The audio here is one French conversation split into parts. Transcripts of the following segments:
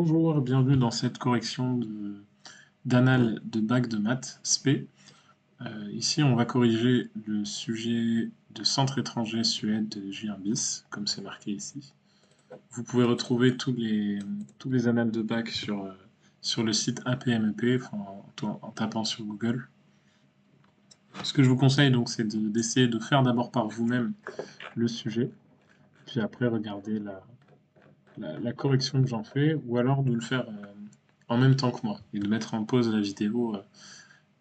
Bonjour, bienvenue dans cette correction d'annales de bac de maths SP. Ici, on va corriger le sujet de centre étranger Suède de J1 bis, comme c'est marqué ici. Vous pouvez retrouver tous les annales de bac sur le site APMEP, en tapant sur Google. Ce que je vous conseille donc, c'est d'essayer de faire d'abord par vous-même le sujet, puis après regarder la correction que j'en fais, ou alors de le faire en même temps que moi, et de mettre en pause la vidéo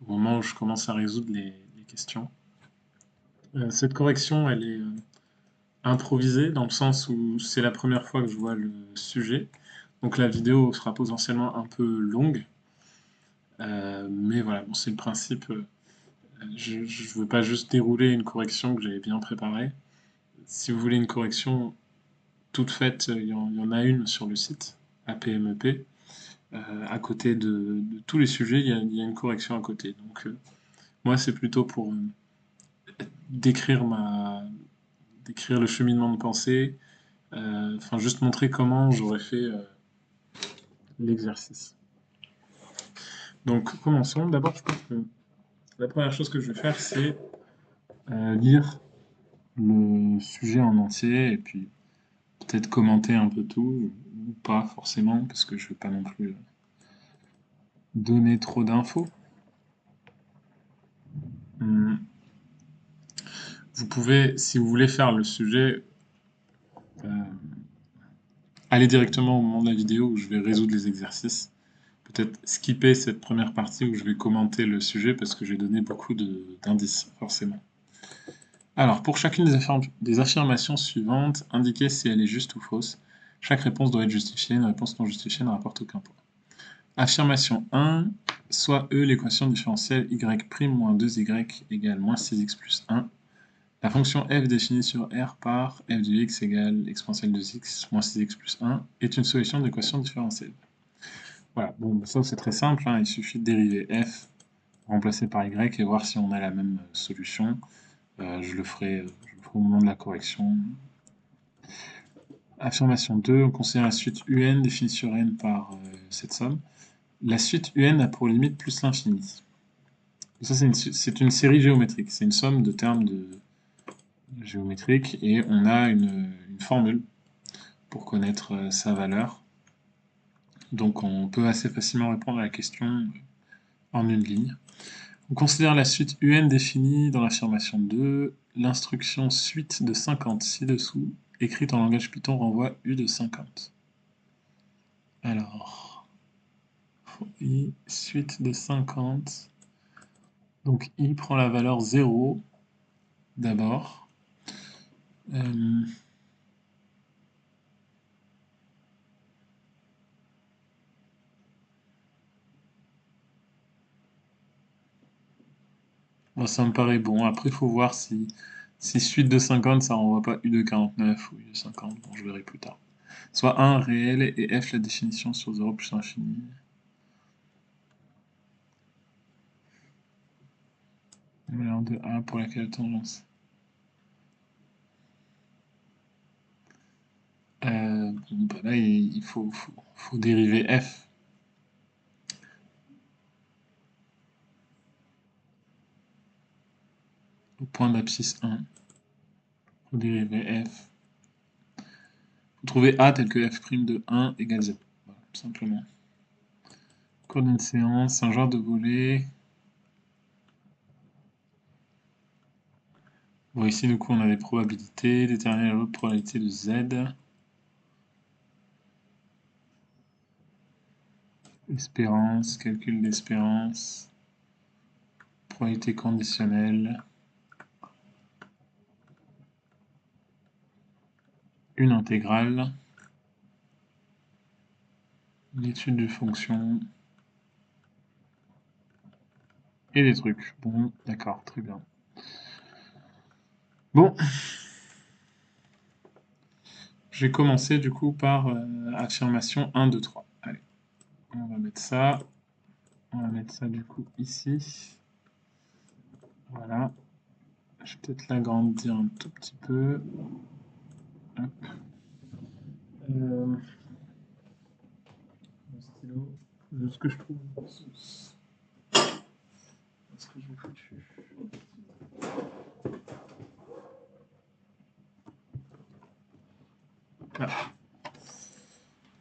au moment où je commence à résoudre les questions. Cette correction, elle est improvisée, dans le sens où c'est la première fois que je vois le sujet, donc la vidéo sera potentiellement un peu longue, mais voilà, bon, c'est le principe. Je ne veux pas juste dérouler une correction que j'avais bien préparée. Si vous voulez une correction toute faite, il y en a une sur le site APMEP. À côté de tous les sujets, il y a une correction à côté. Donc moi, c'est plutôt pour décrire décrire le cheminement de pensée, enfin juste montrer comment j'aurais fait l'exercice. Donc commençons. D'abord, je pense que la première chose que je vais faire, c'est lire le sujet en entier et puis peut-être commenter un peu tout, ou pas forcément, parce que je ne vais pas non plus donner trop d'infos. Vous pouvez, si vous voulez faire le sujet, euh, aller directement au moment de la vidéo où je vais résoudre les exercices. Peut-être skipper cette première partie où je vais commenter le sujet parce que j'ai donné beaucoup d'indices, forcément. Alors, pour chacune des affirmations suivantes, indiquez si elle est juste ou fausse. Chaque réponse doit être justifiée. Une réponse non justifiée ne rapporte aucun point. Affirmation 1, soit E l'équation différentielle y' moins 2y égale moins 6x plus 1. La fonction f définie sur R par f de x égale exponentielle de x moins 6x plus 1 est une solution de l'équation différentielle. Voilà, bon, ça c'est très simple, hein, il suffit de dériver f, remplacer par y et voir si on a la même solution. Je le ferai au moment de la correction. Affirmation 2, on considère la suite un définie sur n par cette somme. La suite un a pour limite plus l'infini. Ça c'est une série géométrique, c'est une somme de termes géométriques et on a une formule pour connaître sa valeur. Donc on peut assez facilement répondre à la question en une ligne. On considère la suite un définie dans l'affirmation 2. L'instruction suite de 50 ci-dessous, écrite en langage Python, renvoie u de 50. Alors, i suite de 50. Donc i prend la valeur 0 d'abord. Bon, ça me paraît bon. Après, il faut voir si suite de 50, ça renvoie pas u de 49 ou u de 50. Bon, je verrai plus tard. Soit 1 réel et f la définition sur 0 plus infini. Valeur de a pour laquelle tangence. Bon, bah là, il faut dériver f. Au point d'abscisse 1. Il faut dériver f. Il faut trouver a tel que f' de 1 égale 0. Voilà, tout simplement. Cours d'une séance, un genre de volet. Bon, ici, du coup, on a des probabilités. Déterminer la probabilité de z. Espérance, calcul d'espérance. Probabilité conditionnelle. Une intégrale. L'étude de fonction. Et des trucs. Bon, d'accord, très bien. Bon. Je vais commencer du coup par affirmation 1, 2, 3. Allez, on va mettre ça. On va mettre ça du coup ici. Voilà. Je vais peut-être l'agrandir un tout petit peu. Hop. stylo, de ce que je trouve. Est-ce que je l'ai foutu? Ah.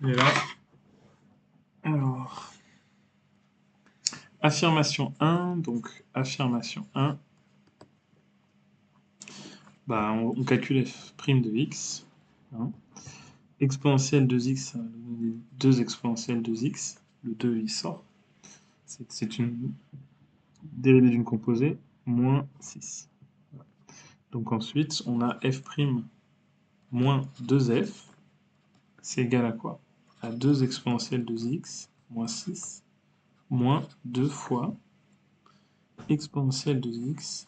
Il est là. Alors, affirmation 1, donc affirmation 1, bah, on calcule f' de x. Hein. Exponentielle 2x, ça va nous donner 2 exponentielles 2x. Le 2, il sort. C'est une dérivée d'une composée, moins 6. Donc ensuite, on a f' moins 2f, c'est égal à quoi? À 2 exponentielle 2x, moins 6, moins 2 fois exponentielle 2x,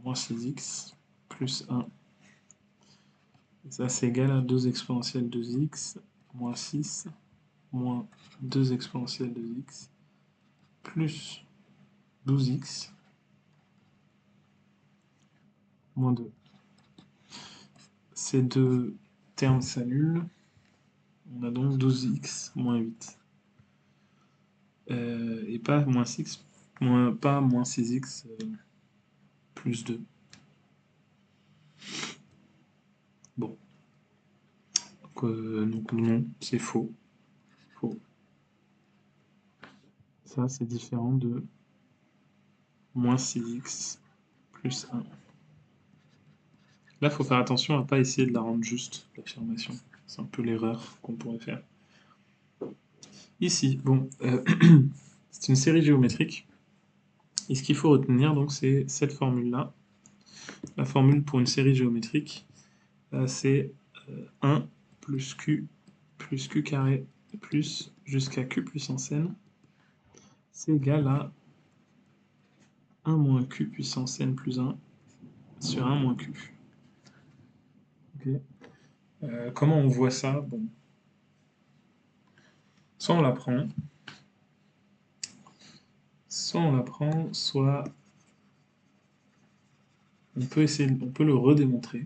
moins 6x, plus 1. Et ça, c'est égal à 2 exponentielle 2x, moins 6, moins 2 exponentielle 2x, plus 12x, moins 2. Ces deux termes s'annulent. On a donc 12x moins 8. Et pas moins 6, pas moins 6x plus 2. Bon. Donc non, c'est faux. Faux. Ça, c'est différent de moins 6x plus 1. Là, il faut faire attention à ne pas essayer de la rendre juste, l'affirmation. C'est un peu l'erreur qu'on pourrait faire. Ici, bon, c'est une série géométrique. Et ce qu'il faut retenir, donc, c'est cette formule-là. La formule pour une série géométrique, c'est 1 plus q carré plus jusqu'à q puissance n, c'est égal à 1 moins q puissance n plus 1 sur 1 moins q. Okay. Comment on voit ça? Bon. Soit on l'apprend, soit on peut le redémontrer.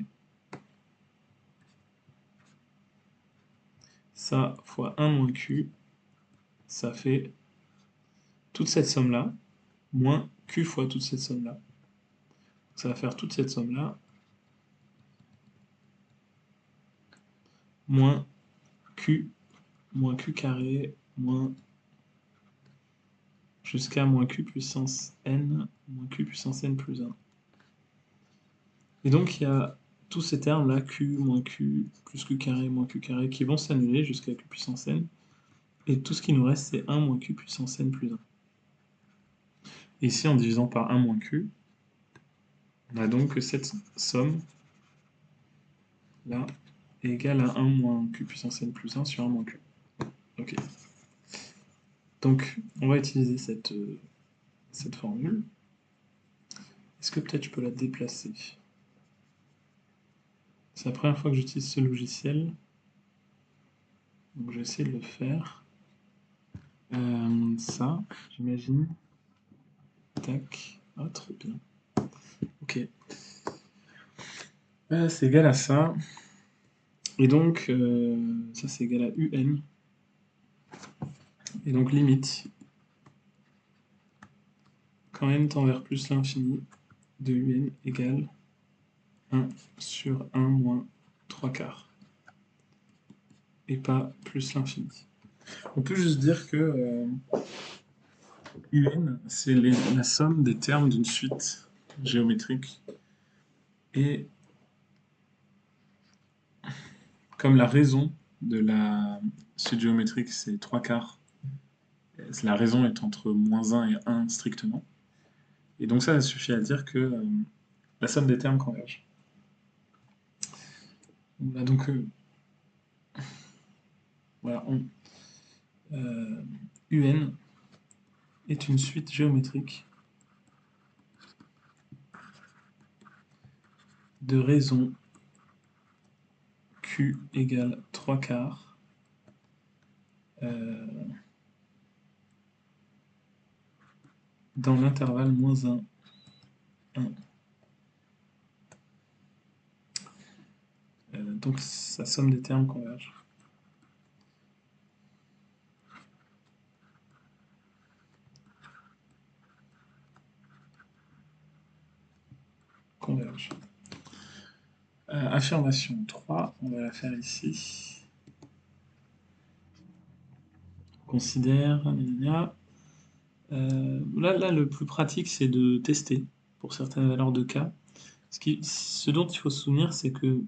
Ça fois 1 moins q, ça fait toute cette somme-là, moins q fois toute cette somme-là. Ça va faire toute cette somme-là, moins q carré, moins jusqu'à moins q puissance n, moins q puissance n plus 1. Et donc il y a tous ces termes-là, q, moins q, plus q carré, moins q carré, qui vont s'annuler jusqu'à q puissance n. Et tout ce qui nous reste, c'est 1 moins q puissance n plus 1. Et ici, en divisant par 1 moins q, on a donc que cette somme, là, est égale à 1 moins q puissance n plus 1 sur 1 moins q. Ok. Donc, on va utiliser cette formule. Est-ce que peut-être je peux la déplacer? C'est la première fois que j'utilise ce logiciel. Donc, je vais essayer de le faire. Ça, j'imagine. Tac. Ah, trop bien. Ok. C'est égal à ça. Et donc, ça c'est égal à un. Et donc, limite, quand n tend vers plus l'infini, de un égale 1 sur 1 moins 3 quarts. Et pas plus l'infini. On peut juste dire que un, c'est la somme des termes d'une suite géométrique. Et comme la raison de la suite géométrique, c'est 3 quarts, la raison est entre moins 1 et 1 strictement. Et donc ça suffit à dire que la somme des termes converge. On a donc voilà, UN est une suite géométrique de raisons Q égale 3 quarts dans l'intervalle moins 1, 1. Donc sa somme des termes converge. Affirmation 3, on va la faire ici. Considère, gna, gna. Là, le plus pratique, c'est de tester pour certaines valeurs de k. Ce dont il faut se souvenir, c'est que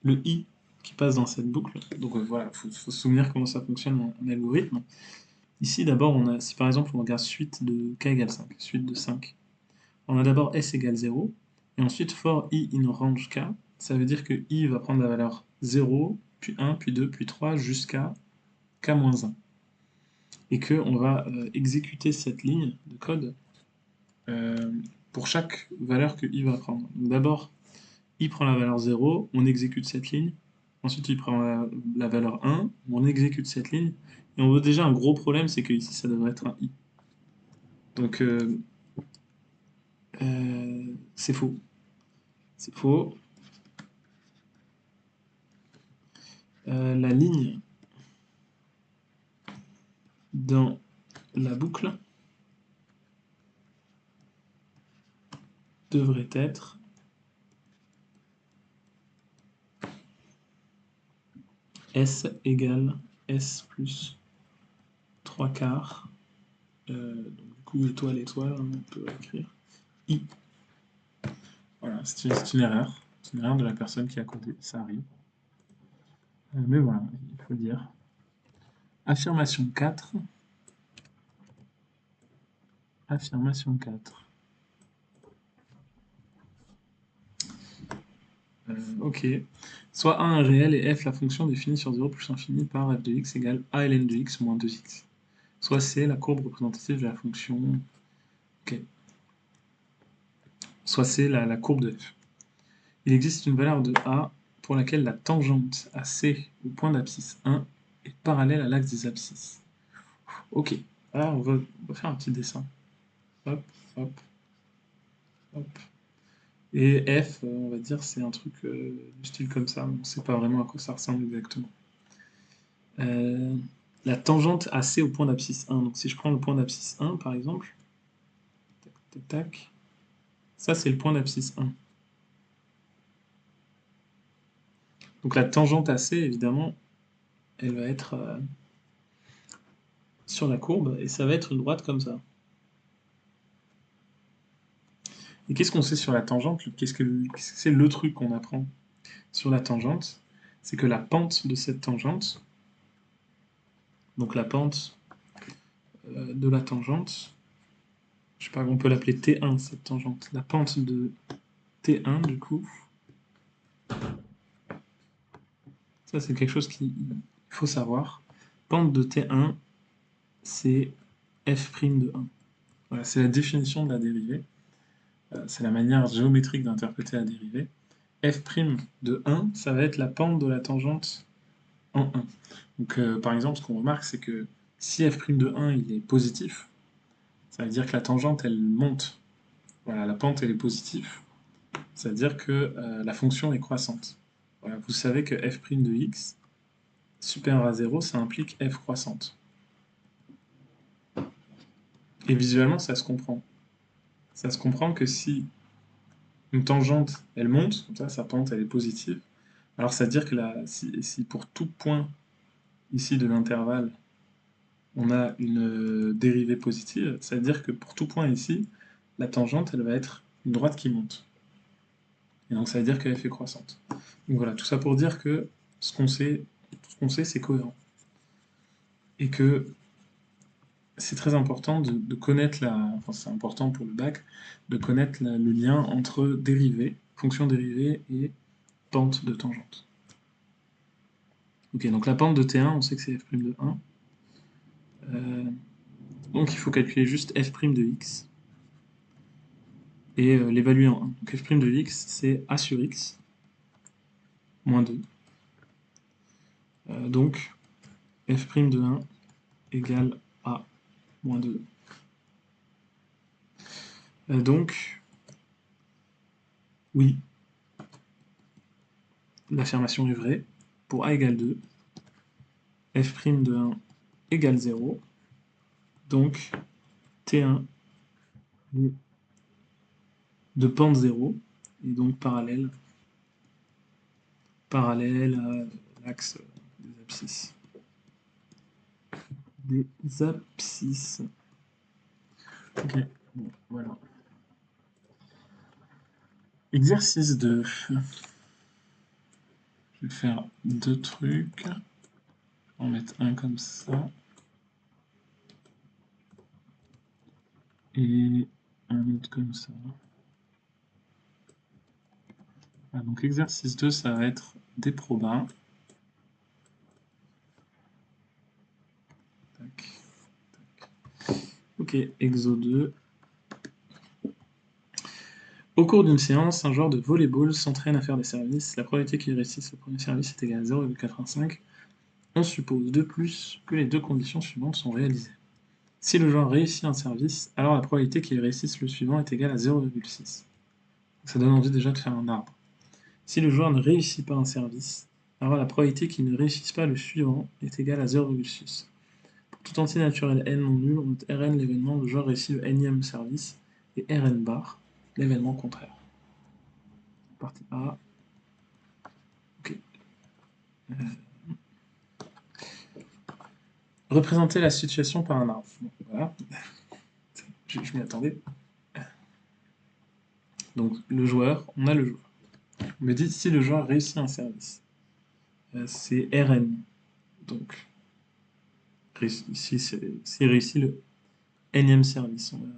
le i qui passe dans cette boucle, donc voilà, il faut se souvenir comment ça fonctionne en algorithme. Ici, d'abord, si par exemple on regarde suite de k égale 5, suite de 5, on a d'abord s égale 0, et ensuite for i in range k, ça veut dire que i va prendre la valeur 0, puis 1, puis 2, puis 3, jusqu'à k-1. Et qu'on va exécuter cette ligne de code pour chaque valeur que i va prendre. D'abord, i prend la valeur 0, on exécute cette ligne. Ensuite, il prend la valeur 1, on exécute cette ligne. Et on voit déjà un gros problème, c'est que ici, ça devrait être un i. Donc, c'est faux. C'est faux. La ligne dans la boucle devrait être S égale S plus 3 quarts. Donc, du coup, étoile, étoile, on peut écrire I. Voilà, c'est une erreur. C'est une erreur de la personne qui a codé, ça arrive. Mais voilà, il faut le dire. Affirmation 4. Affirmation 4. Ok. Soit 1 est réel et f la fonction définie sur 0 plus infini par f de x égale a ln de x moins 2x. Soit c la courbe représentative de la fonction. Ok. Soit c la courbe de f. Il existe une valeur de a pour laquelle la tangente à c au point d'abscisse 1 est parallèle à l'axe des abscisses. Ok. Alors on va faire un petit dessin. Hop, hop, hop. Et f, on va dire, c'est un truc du style comme ça. On ne sait pas vraiment à quoi ça ressemble exactement. La tangente AC au point d'abscisse 1. Donc si je prends le point d'abscisse 1, par exemple, tac, tac, tac, ça c'est le point d'abscisse 1. Donc la tangente AC, évidemment, elle va être sur la courbe, et ça va être une droite comme ça. Et qu'est-ce qu'on sait sur la tangente? Qu'est-ce que c'est le truc qu'on apprend sur la tangente? C'est que la pente de cette tangente, donc la pente de la tangente, je sais pas, on peut l'appeler T1 cette tangente. La pente de T1 du coup, ça c'est quelque chose qu'il faut savoir. Pente de T1, c'est f' de 1. Voilà, c'est la définition de la dérivée. C'est la manière géométrique d'interpréter la dérivée. F' de 1, ça va être la pente de la tangente en 1. Donc par exemple, ce qu'on remarque, c'est que si f' de 1 il est positif, ça veut dire que la tangente elle monte. Voilà, la pente elle est positive. Ça veut dire que la fonction est croissante. Voilà, vous savez que f' de x supérieur à 0, ça implique f croissante. Et visuellement, ça se comprend. Ça se comprend que si une tangente, elle monte, comme ça, sa pente, elle est positive, alors ça veut dire que si pour tout point ici de l'intervalle, on a une dérivée positive, ça veut dire que pour tout point ici, la tangente, elle va être une droite qui monte. Et donc ça veut dire qu'elle est croissante. Donc voilà, tout ça pour dire que ce qu'on sait, c'est cohérent. Et que c'est très important de connaître enfin c'est important pour le bac, de connaître le lien entre dérivée, fonction dérivée et pente de tangente. Ok, donc la pente de T1, on sait que c'est f' de 1. Donc il faut calculer juste f' de x et l'évaluer en 1. Donc f' de x, c'est a sur x, moins 2. Donc f' de 1 égale a moins 2. Donc, oui, l'affirmation est vraie. Pour a égale 2, f' de 1 égale 0. Donc, T1 est de pente 0, et donc parallèle parallèle à l'axe des abscisses. Des abscisses. Ok, bon, voilà. Exercice 2. Je vais faire deux trucs. Je vais en mettre un comme ça. Et un autre comme ça. Voilà, donc exercice 2, ça va être des probas. Tac, tac. Ok, exo 2. Au cours d'une séance, un joueur de volleyball s'entraîne à faire des services. La probabilité qu'il réussisse le premier service est égale à 0,85. On suppose de plus que les deux conditions suivantes sont réalisées. Si le joueur réussit un service, alors la probabilité qu'il réussisse le suivant est égale à 0,6. Ça donne envie déjà de faire un arbre. Si le joueur ne réussit pas un service, alors la probabilité qu'il ne réussisse pas le suivant est égale à 0,6. Pour tout entier naturel n non nul, on note Rn l'événement où le joueur réussit le nème service et Rn bar l'événement contraire. Partie A. Ok. Représenter la situation par un arbre. Bon, voilà. Je m'y attendais. Donc le joueur, on a le joueur. On me dit si le joueur réussit un service. C'est Rn. Donc, s'il réussit le nème service, on va dire.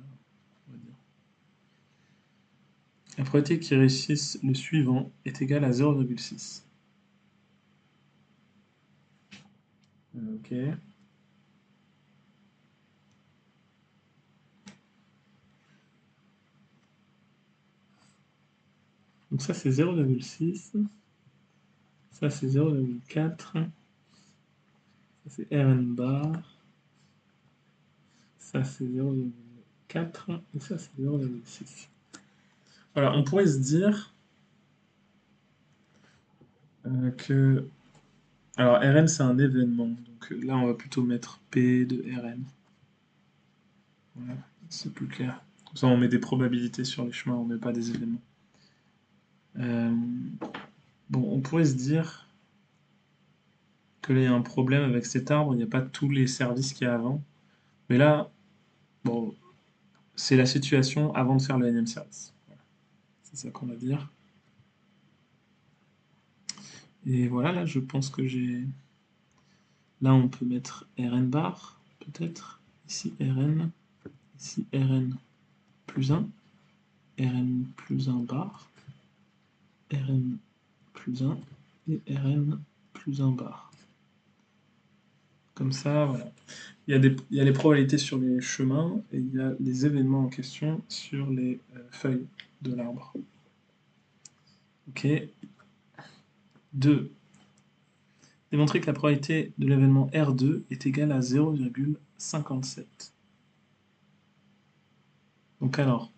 La probabilité qu'il réussisse le suivant est égale à 0,6. Ok. Donc ça c'est 0,6. Ça c'est 0,4. Ça c'est Rn bar. Ça c'est 0,4. Et ça c'est 0,6. Voilà, on pourrait se dire que... Alors Rn c'est un événement. Donc là on va plutôt mettre P de Rn. Voilà, c'est plus clair. Comme ça on met des probabilités sur les chemins, on met pas des événements. Bon, on pourrait se dire qu'il y a un problème avec cet arbre, il n'y a pas tous les services qu'il y a avant. Mais là, bon, c'est la situation avant de faire le nème service. Voilà. C'est ça qu'on va dire. Et voilà, là, je pense que j'ai... Là, on peut mettre Rn bar, peut-être. Ici, Rn. Ici, Rn plus 1. Rn plus 1 bar. Rn plus 1. Et Rn plus 1 bar. Comme ça, voilà. Il y a les probabilités sur les chemins et il y a les événements en question sur les feuilles de l'arbre. Ok. 2. Démontrer que la probabilité de l'événement R2 est égale à 0,57. Donc alors,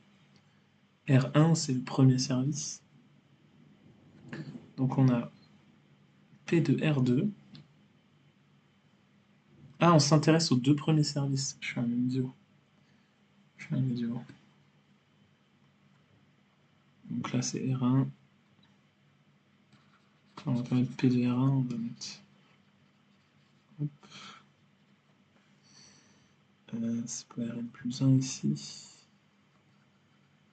R1 c'est le premier service. Donc on a P de R2. Ah, on s'intéresse aux deux premiers services. Je suis un idiot. Donc là c'est R1. On va pas mettre P de R1, on va mettre... Hop. C'est pas Rn plus 1 ici.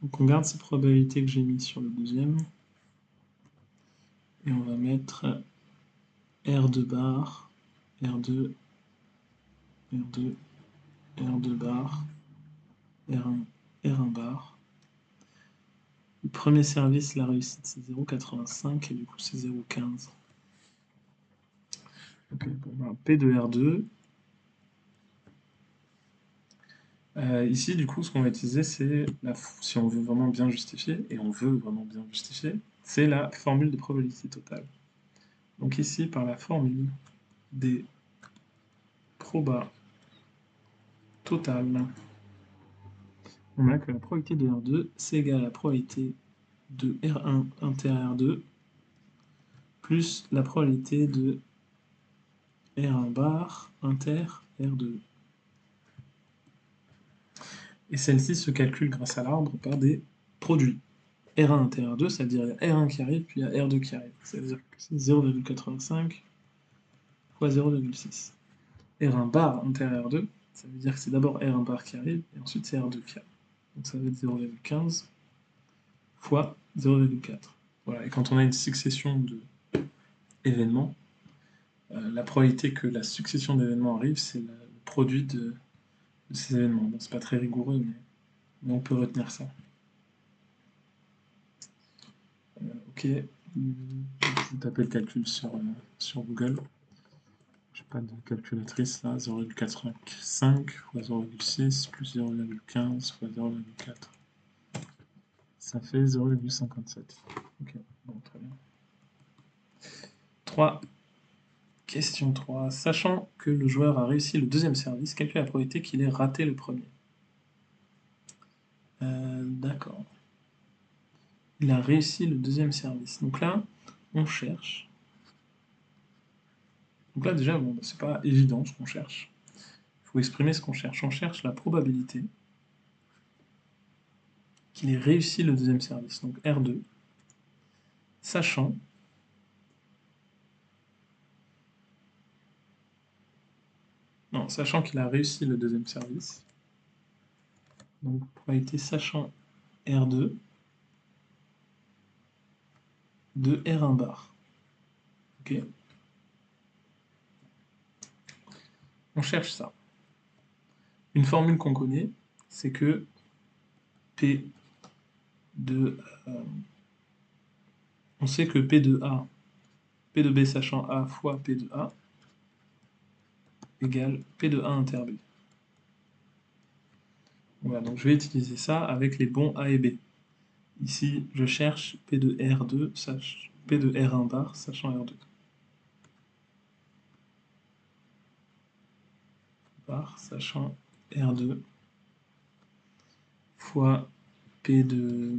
Donc on garde ces probabilités que j'ai mises sur le deuxième. Et on va mettre R2 bar, R2, R2, R2 bar, R1, R1 bar. Le premier service, la réussite, c'est 0,85 et du coup, c'est 0,15. Ok, bon, P de R2. Ici, du coup, ce qu'on va utiliser, c'est, si on veut vraiment bien justifier, et on veut vraiment bien justifier, c'est la formule de probabilité totale. Donc ici, par la formule des probas totales, on a que la probabilité de R2, c'est égal à la probabilité de R1 inter R2 plus la probabilité de R1 bar inter R2. Et celle-ci se calcule grâce à l'arbre par des produits. R1 inter R2, ça veut dire il y a R1 qui arrive, puis il y a R2 qui arrive. Ça veut dire que c'est 0,85 fois 0,6. R1 bar inter R2, ça veut dire que c'est d'abord R1 bar qui arrive, et ensuite c'est R2 qui arrive. Donc ça va être 0,15 fois 0,4. Voilà, et quand on a une succession d'événements, la probabilité que la succession d'événements arrive, c'est le produit de ces événements. Bon, c'est pas très rigoureux, mais on peut retenir ça. Ok, je vais taper le calcul sur Google. J'ai pas de calculatrice là, 0,85 fois 0,6 plus 0,15 fois 0,4. Ça fait 0,57. Ok, bon, très bien. 3. Question 3. Sachant que le joueur a réussi le deuxième service, calcule la probabilité qu'il ait raté le premier. D'accord. Il a réussi le deuxième service. Donc là, on cherche. Donc là, déjà, bon, c'est pas évident ce qu'on cherche. Il faut exprimer ce qu'on cherche. On cherche la probabilité qu'il ait réussi le deuxième service. Donc R2, sachant qu'il a réussi le deuxième service. Donc probabilité sachant R2 de R1 bar. Ok. On cherche ça. Une formule qu'on connaît, c'est que P de... on sait que P de A, P de B sachant A fois P de A égale P de A inter B. Voilà, donc je vais utiliser ça avec les bons A et B. Ici, je cherche P de R2, P de R1 bar, sachant R2. Bar, sachant R2, fois P de...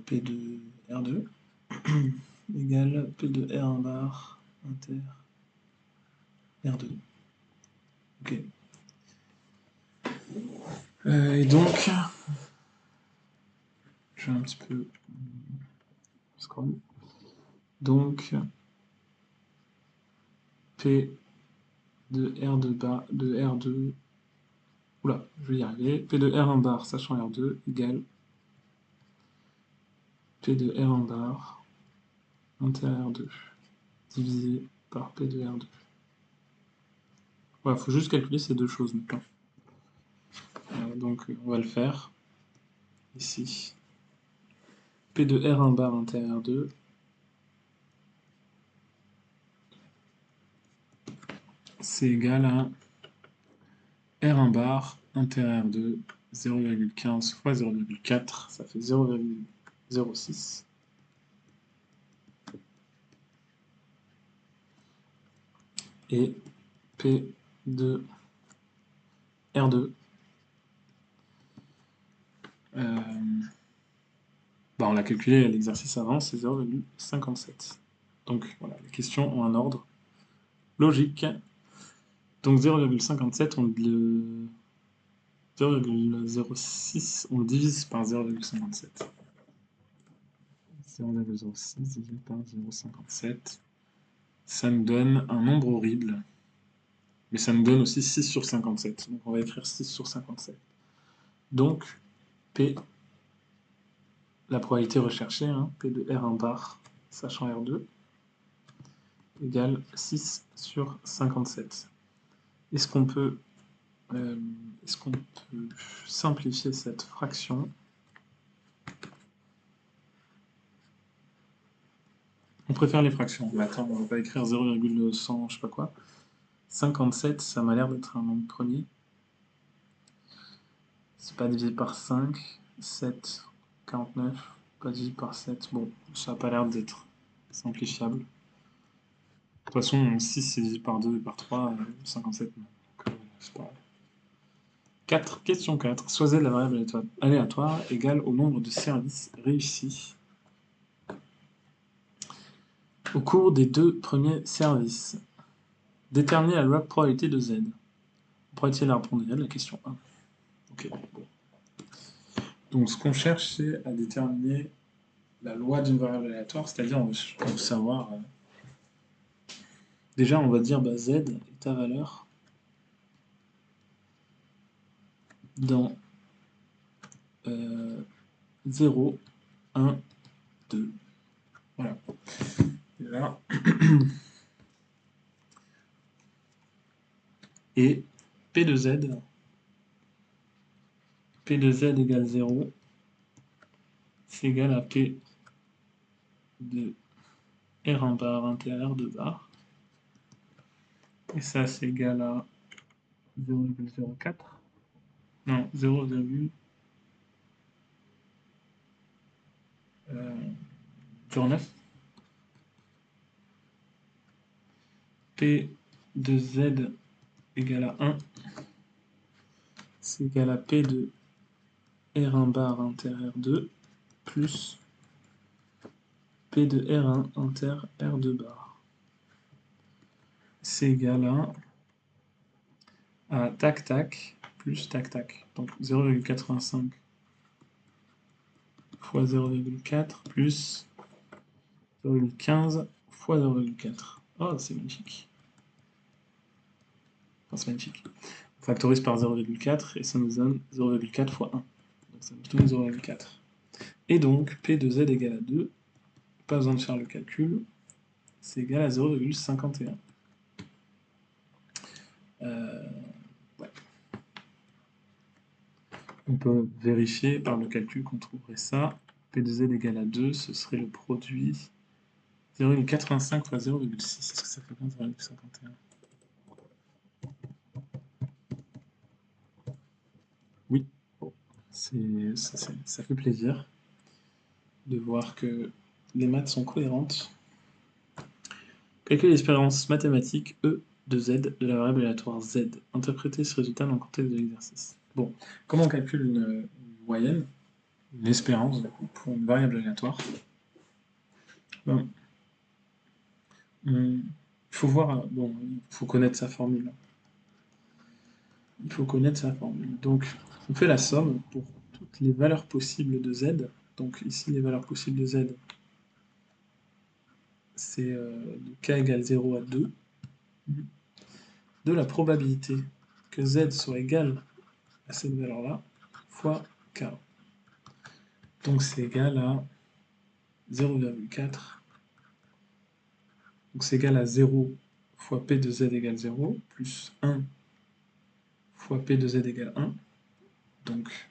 P de R2 égale P de R1 bar inter R2. Ok. Et donc, je vais un petit peu scroll. Donc, P de R2 bar, de R2, oula, je vais y arriver, P de R1 bar sachant R2 égale P de R1 bar inter R2 divisé par P de R2. Voilà, il faut juste calculer ces deux choses maintenant. Donc, on va le faire ici. P de R1 bar inter R2 c'est égal à R1 bar inter R2 0,15 fois 0,4, ça fait 0,06. Et P de R2, on l'a calculé à l'exercice avant, c'est 0,57. Donc voilà, les questions ont un ordre logique. Donc 0,57, on le 0,06, on le divise par 0,57. 0,06 divisé par 0,57. Ça nous donne un nombre horrible. Mais ça nous donne aussi 6 sur 57. Donc on va écrire 6 sur 57. Donc, P, la probabilité recherchée, hein, P de R1 bar, sachant R2, égale 6 sur 57. Est-ce qu'on peut simplifier cette fraction? On préfère les fractions. Mais attends, on va pas écrire 0,100, je sais pas quoi. 57, ça m'a l'air d'être un nombre premier. C'est pas divisé par 5. 7, 49, pas divisé par 7. Bon, ça n'a pas l'air d'être simplifiable. De toute façon, 6 c'est divisé par 2 et par 3, 57 non. Donc, c'est pas grave. 4, question 4. Soit z la variable aléatoire égale au nombre de services réussis au cours des deux premiers services. Déterminer la loi probabilité de z. pourrait être la réponse de la question 1. Ok, bon. Donc ce qu'on cherche, c'est à déterminer la loi d'une variable aléatoire, c'est-à-dire on veut savoir... déjà, on va dire z est ta valeur dans 0, 1, 2. Voilà. Et là... et P de z, P de z égale 0, c'est égal à P de R1 bar inter R2 bar. Et ça, c'est égal à 0,04. Non, 0,09. P de z égale à 1. C'est égal à P de R1 bar inter R2 plus P de R1 inter R2 bar. C'est égal à tac tac plus tac tac. Donc 0,85 fois 0,4 plus 0,15 fois 0,4. Oh, c'est magnifique. Enfin, c'est magnifique. On factorise par 0,4 et ça nous donne 0,4 fois 1. Donc ça nous donne 0,4. Et donc, P de z égale à 2. Pas besoin de faire le calcul. C'est égal à 0,51. Ouais. On peut vérifier par le calcul qu'on trouverait ça. P de z égale à 2, ce serait le produit 0,85 fois 0,6. Est-ce que ça fait bien 0,51? Oui. Bon. Ça fait plaisir de voir que les maths sont cohérentes. Calcul d'expérience mathématique E de z de la variable aléatoire z. Interpréter ce résultat dans le contexte de l'exercice. Bon, comment on calcule une moyenne, une espérance pour une variable aléatoire? Bon. Il faut voir, bon, il faut connaître sa formule. Il faut connaître sa formule. Donc, on fait la somme pour toutes les valeurs possibles de z. Donc ici, les valeurs possibles de z, c'est de k égale 0 à 2, de la probabilité que z soit égal à cette valeur-là, fois k. Donc c'est égal à 0,4. Donc c'est égal à 0 fois p de z égale 0, plus 1 fois p de z égale 1. Donc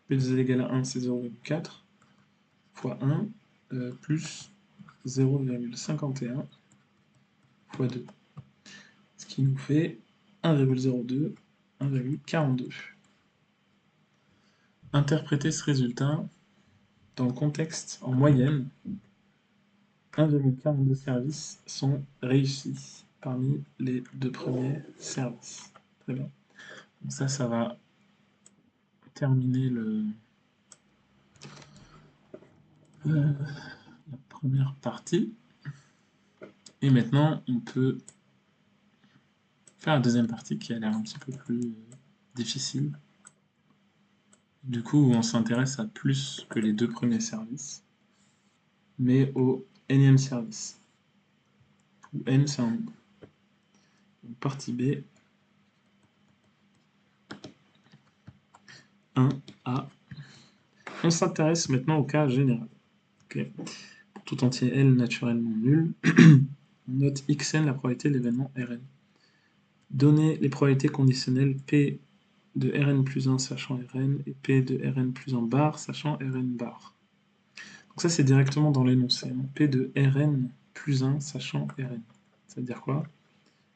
p de z égale à 1, c'est 0,4 fois 1, plus 0,51 fois 2. Ce qui nous fait 1,02, 1,42. Interpréter ce résultat dans le contexte en moyenne, 1,42 services sont réussis parmi les 2 premiers services. Très bien. Donc ça va terminer la première partie. Et maintenant, on peut faire la deuxième partie qui a l'air un petit peu plus difficile. Du coup, on s'intéresse à plus que les 2 premiers services, mais au nème service, où n c'est un nombre. Donc, partie B, 1A. On s'intéresse maintenant au cas général. Okay. Pour tout entier L naturellement nul, on note xn la probabilité de l'événement Rn. Donner les probabilités conditionnelles P de Rn plus 1 sachant Rn et P de Rn plus 1 bar sachant Rn bar. Donc ça c'est directement dans l'énoncé. Hein. P de Rn plus 1 sachant Rn. Ça veut dire quoi?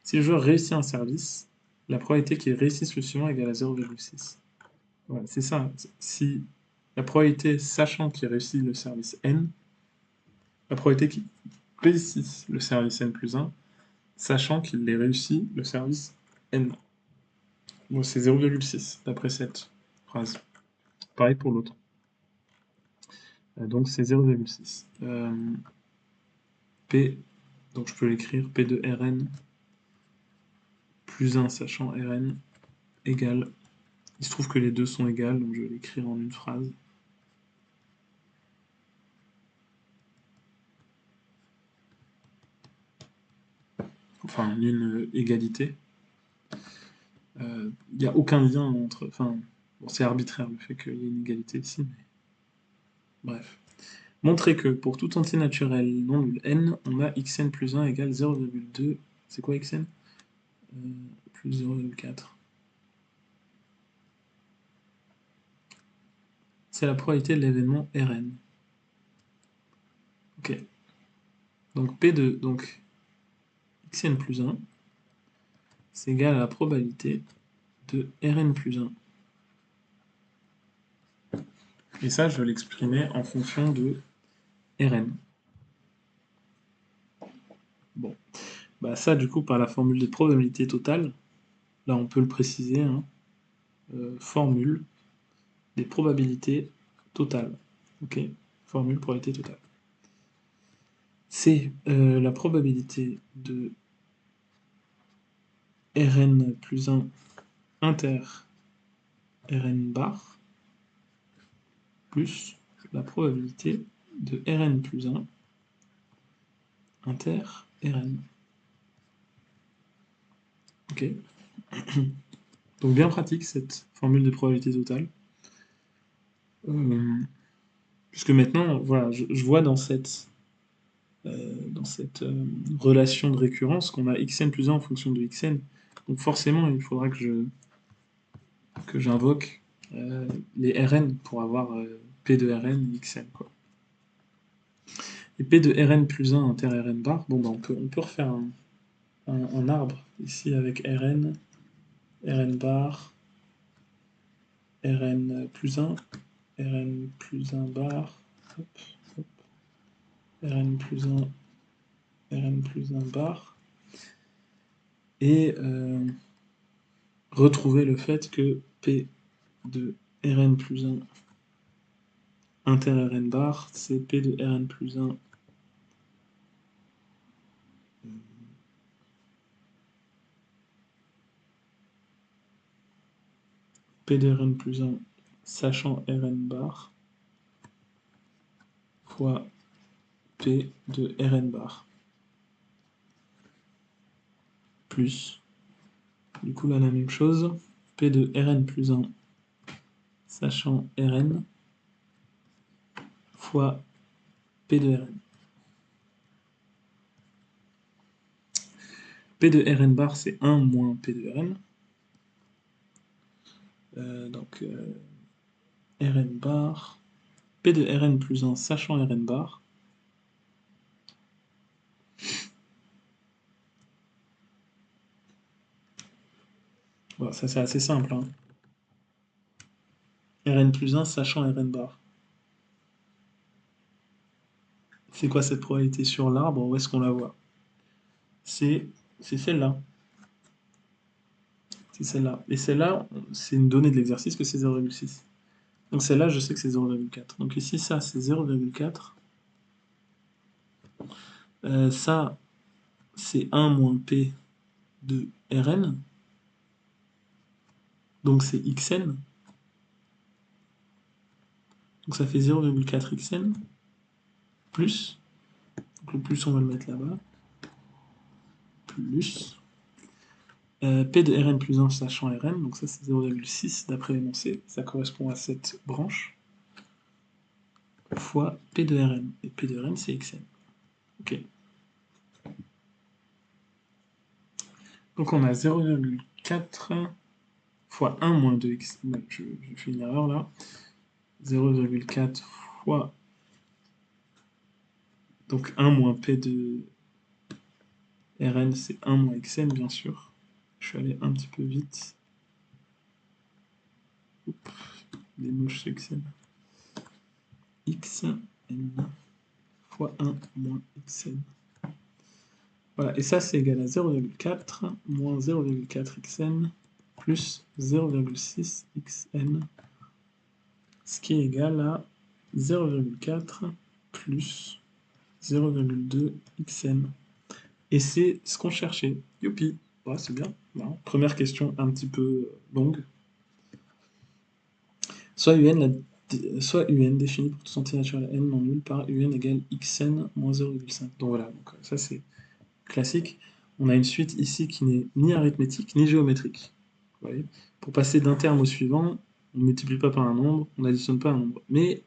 Si le joueur réussit un service, la probabilité qu'il réussisse le suivant est égale à 0,6. Voilà, c'est ça. Si la probabilité, sachant qu'il réussit le service n, la probabilité qu'il réussisse le service n plus 1, sachant qu'il ait réussi le service n. Bon, c'est 0,6 d'après cette phrase. Pareil pour l'autre. Donc c'est 0,6. P, donc je peux l'écrire, P de Rn plus 1 sachant Rn égale. Il se trouve que les deux sont égales, donc je vais l'écrire en une phrase. Enfin, une égalité. Il n'y a aucun lien entre... Enfin, bon, c'est arbitraire le fait qu'il y ait une égalité ici, mais... Bref. Montrer que pour tout entier naturel non nul n, on a xn plus 1 égale 0,2... C'est quoi xn plus 0,4. C'est la probabilité de l'événement Rn. Ok. Donc P de donc xn plus 1, c'est égal à la probabilité de Rn plus 1. Et ça, je vais l'exprimer en fonction de Rn. Bon. Bah ça, du coup, par la formule de probabilité totale, là, on peut le préciser, hein, formule des probabilités totales. Ok. Formule probabilité totale. C'est la probabilité de Rn plus 1 inter Rn bar plus la probabilité de Rn plus 1 inter Rn. Ok. Donc bien pratique cette formule de probabilité totale. Puisque maintenant, voilà, je vois dans cette relation de récurrence qu'on a xn plus 1 en fonction de xn. Donc forcément, il faudra que j'invoque les Rn pour avoir P de Rn xn, quoi. Et P de Rn plus 1 inter Rn bar, bon, bah, on peut refaire un arbre ici avec Rn, Rn bar, Rn plus 1, Rn plus 1 bar, hop, hop, Rn plus 1, Rn plus 1 bar, et retrouver le fait que P de Rn plus 1 inter Rn bar, c'est P de Rn plus 1 P de Rn plus 1 sachant Rn bar fois P de Rn bar plus, du coup là la même chose, P de Rn plus 1 sachant Rn fois P de Rn. P de Rn bar c'est 1 moins P de Rn. Donc Rn bar, P de Rn plus 1 sachant Rn bar. Bon, ça c'est assez simple, hein. Rn plus 1 sachant Rn bar. C'est quoi cette probabilité sur l'arbre? Où est-ce qu'on la voit? C'est celle-là. C'est celle-là. Et celle-là, c'est une donnée de l'exercice que c'est 0,6. Donc celle-là, je sais que c'est 0,4. Donc ici, ça, c'est 0,4. Ça, c'est 1 moins P de Rn. Donc c'est Xn. Donc ça fait 0,4 Xn. Plus. Donc le plus, on va le mettre là-bas. Plus. P de Rn plus 1 sachant Rn. Donc ça, c'est 0,6 d'après l'énoncé. Ça correspond à cette branche. Fois P de Rn. Et P de Rn, c'est Xn. Ok. Donc on a 0,4 fois 1 moins 2x. Je fais une erreur là. 0,4 fois donc 1 moins P de Rn, c'est 1 moins Xn, bien sûr. Je suis allé un petit peu vite. Oups, des moches ce Xn. Xn fois 1 moins Xn. Voilà, et ça c'est égal à 0,4 moins 0,4 Xn plus 0,6 Xn, ce qui est égal à 0,4 plus 0,2 Xn. Et c'est ce qu'on cherchait. Youpi! Ouais, c'est bien. Marrant. Première question un petit peu longue. Soit soit UN défini pour toute entier naturelle n non nulle par UN égale xn moins 0,5. Donc voilà, donc, ça c'est classique. On a une suite ici qui n'est ni arithmétique ni géométrique. Vous voyez. Pour passer d'un terme au suivant, on ne multiplie pas par un nombre, on n'additionne pas un nombre. Mais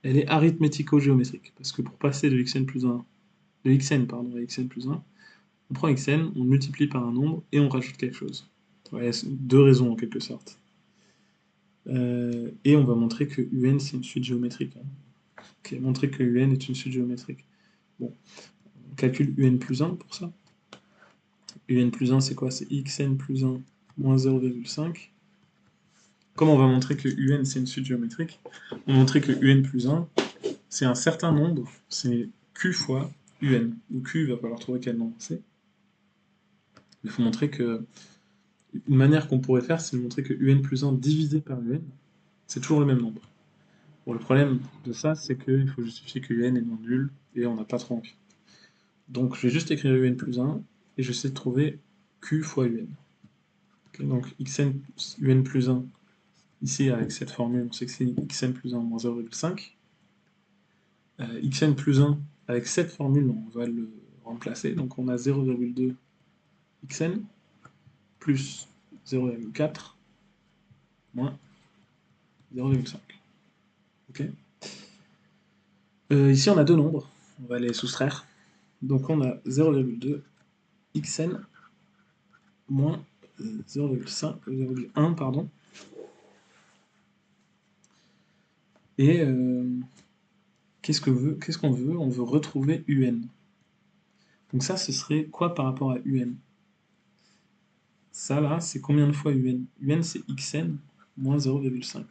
elle est arithmético-géométrique. Parce que pour passer de xn plus 1, de xn pardon, à xn plus 1, on prend xn, on multiplie par un nombre et on rajoute quelque chose. Ouais, deux raisons en quelque sorte. Et on va montrer que UN c'est une suite géométrique. Hein. Okay, montrer que UN est une suite géométrique. Bon, on calcule UN plus 1 pour ça. UN plus 1 c'est quoi? C'est xn plus 1 moins 0,5. Comment on va montrer que UN c'est une suite géométrique? On va montrer que UN plus 1 c'est un certain nombre, c'est Q fois UN. Où Q, il va falloir trouver quel nombre c'est. Il faut montrer que. Une manière qu'on pourrait faire, c'est de montrer que UN plus 1 divisé par UN, c'est toujours le même nombre. Bon, le problème de ça, c'est qu'il faut justifier que UN est non nul, et on n'a pas trop envie. Donc je vais juste écrire UN plus 1, et j'essaie de trouver Q fois UN. Okay, donc xn UN plus 1, ici avec cette formule, on sait que c'est xn plus 1 moins 0,5. Xn plus 1, avec cette formule, on va le remplacer, donc on a 0,2 xn plus 0,4 moins 0,5. Okay. Ici on a deux nombres, on va les soustraire. Donc on a 0,2 xn moins 0,1 pardon. Et qu'est-ce qu'on veut? On veut retrouver UN. Donc ça, ce serait quoi par rapport à UN? Ça là, c'est combien de fois UN? UN c'est xn moins 0,5.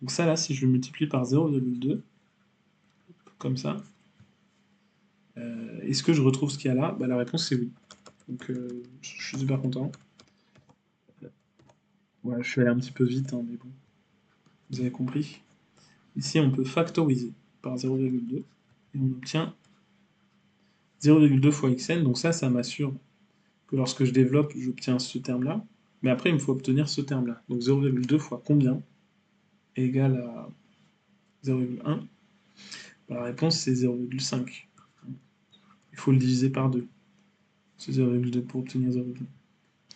Donc ça là, si je le multiplie par 0,2, comme ça, est-ce que je retrouve ce qu'il y a là? Bah, la réponse c'est oui. Donc je suis super content. Voilà, je suis allé un petit peu vite, hein, mais bon, vous avez compris. Ici, on peut factoriser par 0,2 et on obtient 0,2 fois xn. Donc ça m'assure que lorsque je développe, j'obtiens ce terme-là. Mais après, il me faut obtenir ce terme-là. Donc 0,2 fois combien est égal à 0,1? La réponse, c'est 0,5. Il faut le diviser par 2. C'est 0,2 pour obtenir 0,1.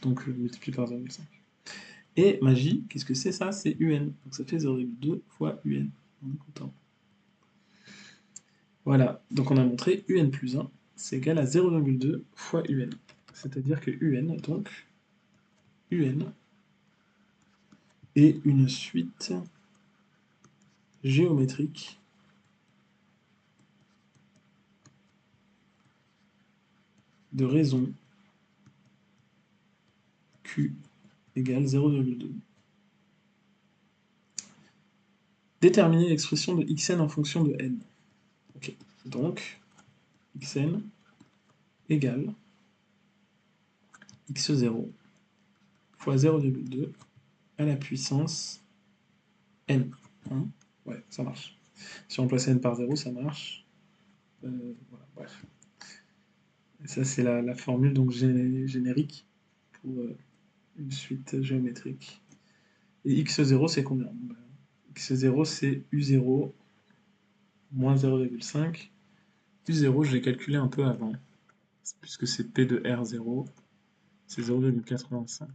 Donc je multiplie par 0,5. Et magie, qu'est-ce que c'est ça? C'est UN. Donc ça fait 0,2 fois UN. On est content. Voilà, donc on a montré UN plus 1, c'est égal à 0,2 fois UN. C'est-à-dire que UN, donc, UN est une suite géométrique de raisons Q égale 0,2. Déterminer l'expression de xn en fonction de n. Ok, donc xn égale x0 fois 0,2 à la puissance n. Hein, ouais, ça marche. Si on remplace n par 0, ça marche. Voilà, bref. Et ça, c'est la formule donc, générique pour une suite géométrique. Et x0, c'est combien? X0, c'est U0 moins 0,5. U0, je l'ai calculé un peu avant, puisque c'est P de R0, c'est 0,85.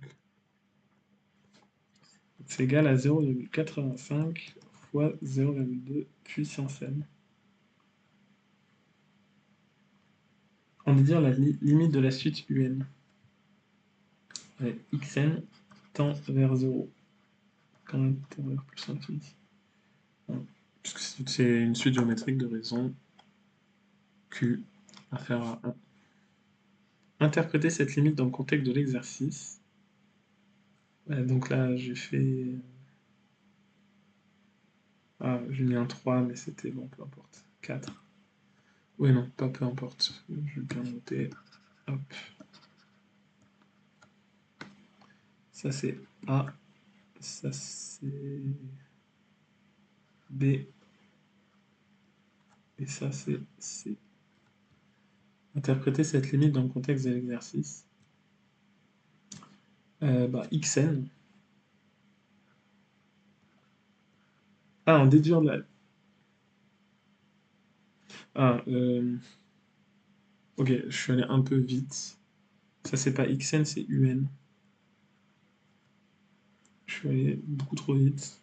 C'est égal à 0,85 fois 0,2 puissance n. On va dire la limite de la suite UN. Ouais, xn tend vers 0. Quand même tend vers plus infini. Puisque c'est une suite géométrique de raison Q inférieur à 1. Interpréter cette limite dans le contexte de l'exercice. Ouais, donc là, j'ai fait... Ah, j'ai mis un 3, mais c'était bon, peu importe. 4. Oui, non, pas peu importe. Je vais bien noter. Hop. Ça, c'est A. Ça, c'est B. Et ça, c'est C. Interpréter cette limite dans le contexte de l'exercice. Xn. Ah, en déduire de la... Ah, ok, je suis allé un peu vite. Ça, c'est pas Xn, c'est Un. Je suis allé beaucoup trop vite.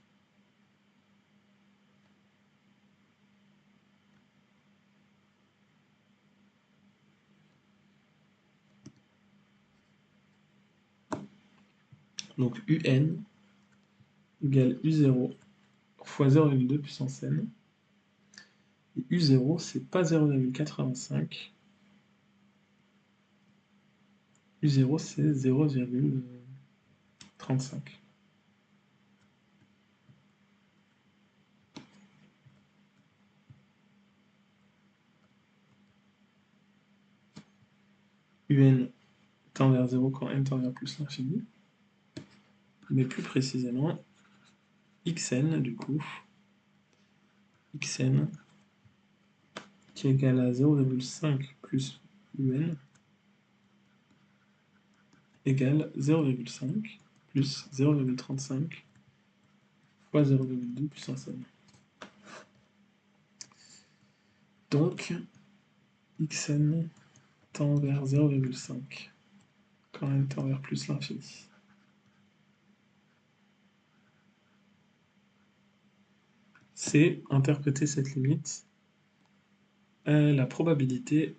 Donc Un égale U0 fois 0,2 puissance n. Et U0, c'est pas 0,85. U0, c'est 0,35. Un tend vers 0 quand n tend vers plus l'infini. Mais plus précisément, Xn, du coup, Xn, qui est égal à 0,5 plus Un, égale 0,5 plus 0,35 fois 0,2 puissance n. Donc, Xn tend vers 0,5 quand n tend vers plus l'infini. C'est interpréter cette limite la probabilité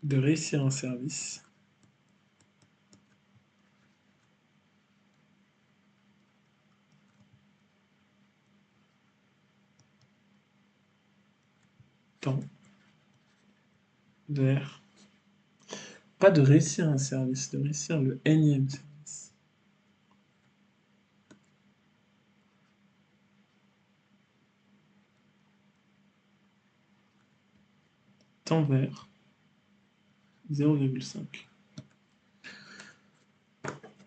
de réussir un service tend vers... Pas de réussir un service, de réussir le énième service. Tend vers 0,5.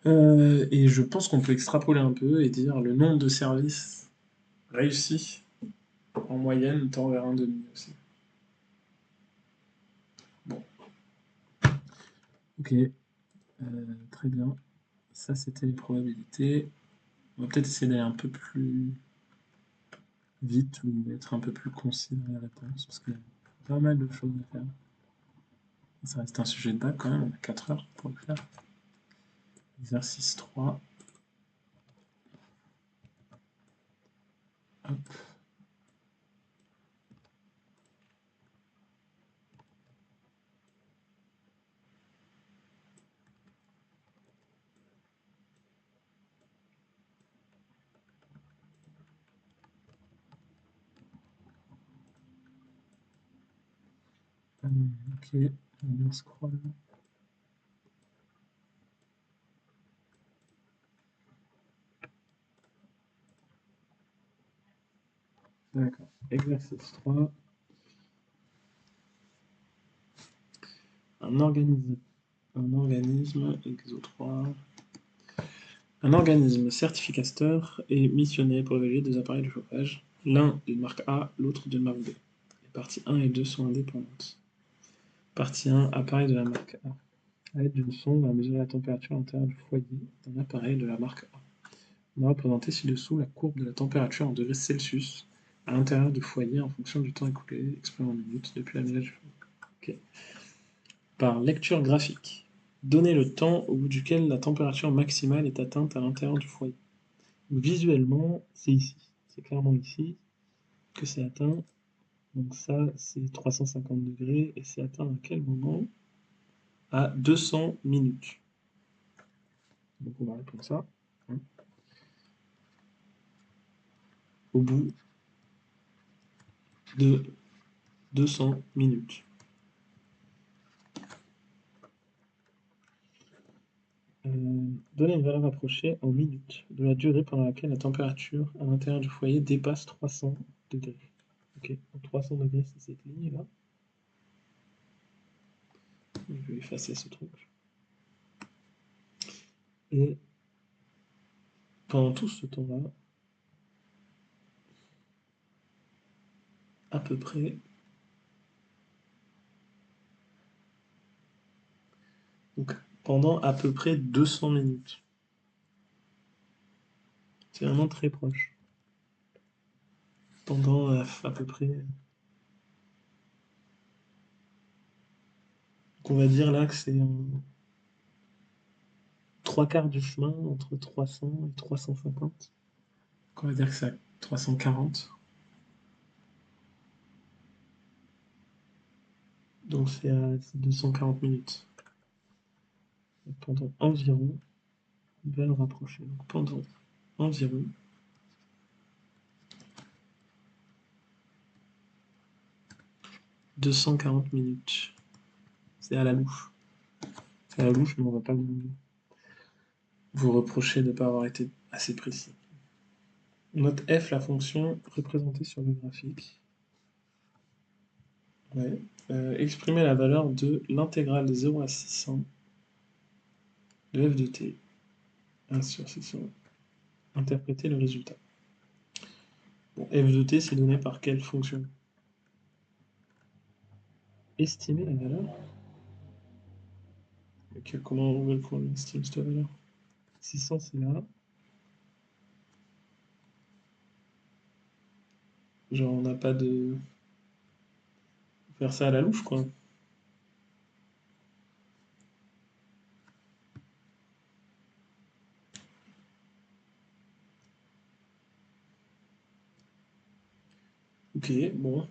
Et je pense qu'on peut extrapoler un peu et dire le nombre de services réussis en moyenne tend vers 1,5 aussi. Bon. Ok. Très bien. Ça, c'était les probabilités. On va peut-être essayer d'aller un peu plus vite ou être un peu plus concis dans les réponses parce qu'il y a pas mal de choses à faire. Ça reste un sujet de bac quand même, on a 4 heures pour le faire. Exercice 3. Hop. Ok, on scroll. D'accord. Exercice 3. Un organisme, exo 3. Un organisme certificateur est missionné pour évaluer deux appareils de chauffage, l'un d'une marque A, l'autre d'une marque B. Les parties 1 et 2 sont indépendantes. Partie 1, appareil de la marque A. À l'aide d'une sonde, on va mesurer la température intérieure du foyer d'un appareil de la marque A. On a représenté ci-dessous la courbe de la température en degrés Celsius à l'intérieur du foyer en fonction du temps écoulé, exprimé en minutes, depuis la mise à jour. Okay. Par lecture graphique. Donnez le temps au bout duquel la température maximale est atteinte à l'intérieur du foyer. Visuellement, c'est ici. C'est clairement ici que c'est atteint. Donc ça, c'est 350 degrés. Et c'est atteint à quel moment? À 200 minutes. Donc on va répondre ça. Au bout de 200 minutes. Donner une valeur approchée en minutes de la durée pendant laquelle la température à l'intérieur du foyer dépasse 300 degrés. Ok, donc 300 degrés, c'est cette ligne-là. Je vais effacer ce truc. Et pendant tout ce temps-là, à peu près Donc pendant à peu près 200 minutes. C'est vraiment très proche. Pendant à peu près... Donc on va dire là que c'est trois quarts du chemin entre 300 et 350. Donc on va dire que c'est à 340. Donc c'est à 240 minutes. Et pendant environ, on va le rapprocher. Donc pendant environ 240 minutes. C'est à la louche. C'est à la louche, mais on va pas vous reprocher de ne pas avoir été assez précis. Note F, la fonction représentée sur le graphique. Ouais. Exprimer la valeur de l'intégrale de 0 à 600 de f de t. 1 sur 600. Interpréter le résultat. Bon, f de t, c'est donné par quelle fonction? Estimer la valeur. Okay, comment on veut qu'on estime cette valeur? 600, c'est là. Genre, on n'a pas de... faire ça à la louche, quoi. Ok, bon.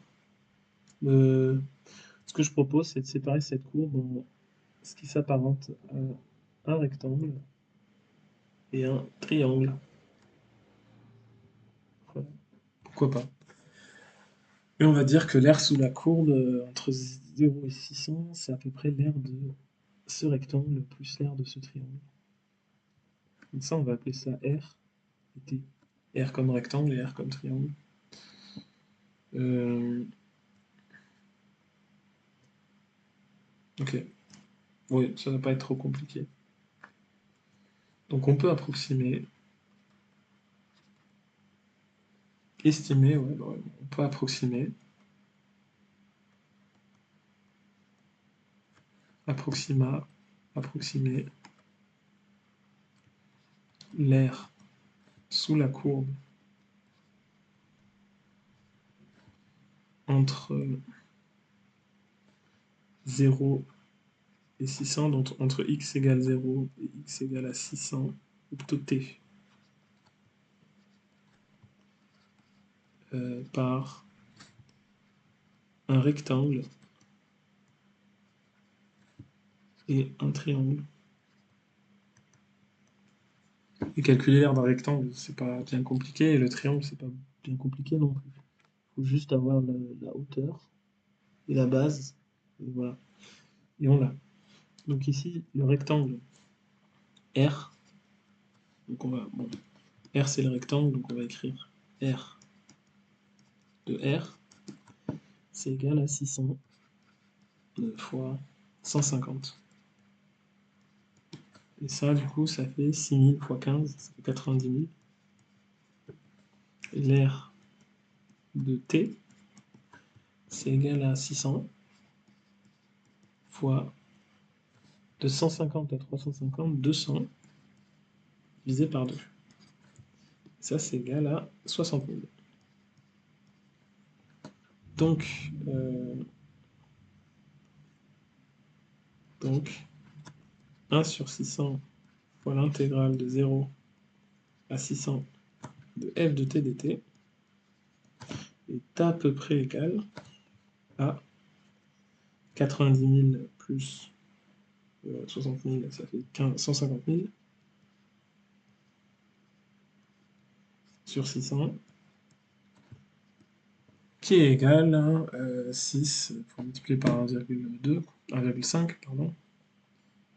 Ce que je propose, c'est de séparer cette courbe en ce qui s'apparente à un rectangle et un triangle. Voilà. Pourquoi pas. Et on va dire que l'aire sous la courbe entre 0 et 600, c'est à peu près l'aire de ce rectangle plus l'aire de ce triangle. Donc ça, on va appeler ça R et T. R comme rectangle et R comme triangle. Ok. Oui, ça ne va pas être trop compliqué. Donc on peut approximer. Estimer, ouais, bah ouais, on peut approximer. Approximer l'aire sous la courbe entre 0 et 600, donc entre x égale 0 et x égale à 600, ou plutôt t, par un rectangle et un triangle. Et calculer l'aire d'un rectangle, c'est pas bien compliqué, et le triangle, c'est pas bien compliqué non plus. Il faut juste avoir la hauteur et la base, et voilà. Et on l'a. Donc ici, le rectangle R, donc on va, bon, R c'est le rectangle, donc on va écrire R de R, c'est égal à 600 fois 150. Et ça, du coup, ça fait 6000 fois 15, ça fait 90 000. Et l'aire de T, c'est égal à 600 fois de 150 à 350, 200 divisé par 2. Ça, c'est égal à 60 000. Donc, 1 sur 600 fois l'intégrale de 0 à 600 de f de t dt est à peu près égal à 90 000 plus 60 000, ça fait 150 000 sur 600, qui est égal à 6 pour multiplier par 1,2, 1,5, pardon.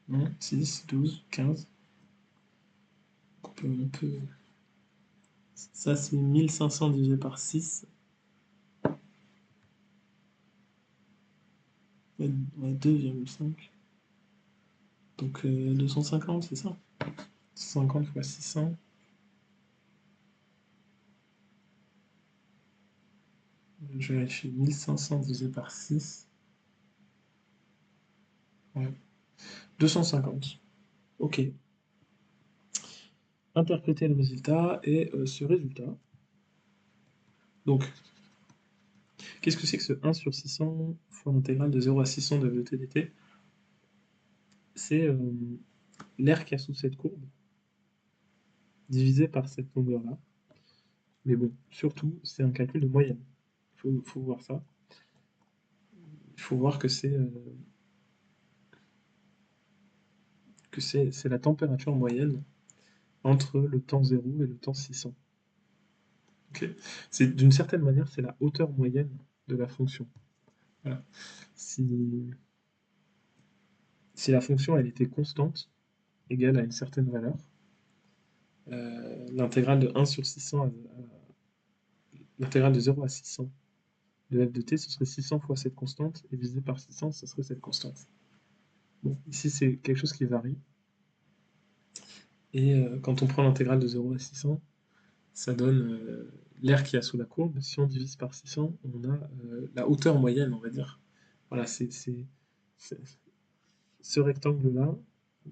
Non, 6, 12, 15. On peut... Ça, c'est 1500 divisé par 6. Ouais, 2,5. Donc 250, c'est ça? 50 fois 600. Je vérifie. 1500 divisé par 6. Ouais. 250. Ok. Interpréter le résultat et ce résultat. Donc, qu'est-ce que c'est que ce 1 sur 600 fois l'intégrale de 0 à 600 de t dt? C'est l'air qu'il y a sous cette courbe divisé par cette longueur-là. Mais bon, surtout, c'est un calcul de moyenne. Faut voir ça. Il faut voir que c'est la température moyenne entre le temps 0 et le temps 600. Okay. D'une certaine manière, c'est la hauteur moyenne de la fonction. Voilà. Si la fonction elle était constante, égale à une certaine valeur, l'intégrale de 1 sur 600, l'intégrale de 0 à 600 de f de t, ce serait 600 fois cette constante, et divisé par 600, ce serait cette constante. Bon, ici c'est quelque chose qui varie, et quand on prend l'intégrale de 0 à 600, ça donne l'air qu'il y a sous la courbe. Si on divise par 600, on a la hauteur moyenne, on va dire. Voilà, c'est ce rectangle-là,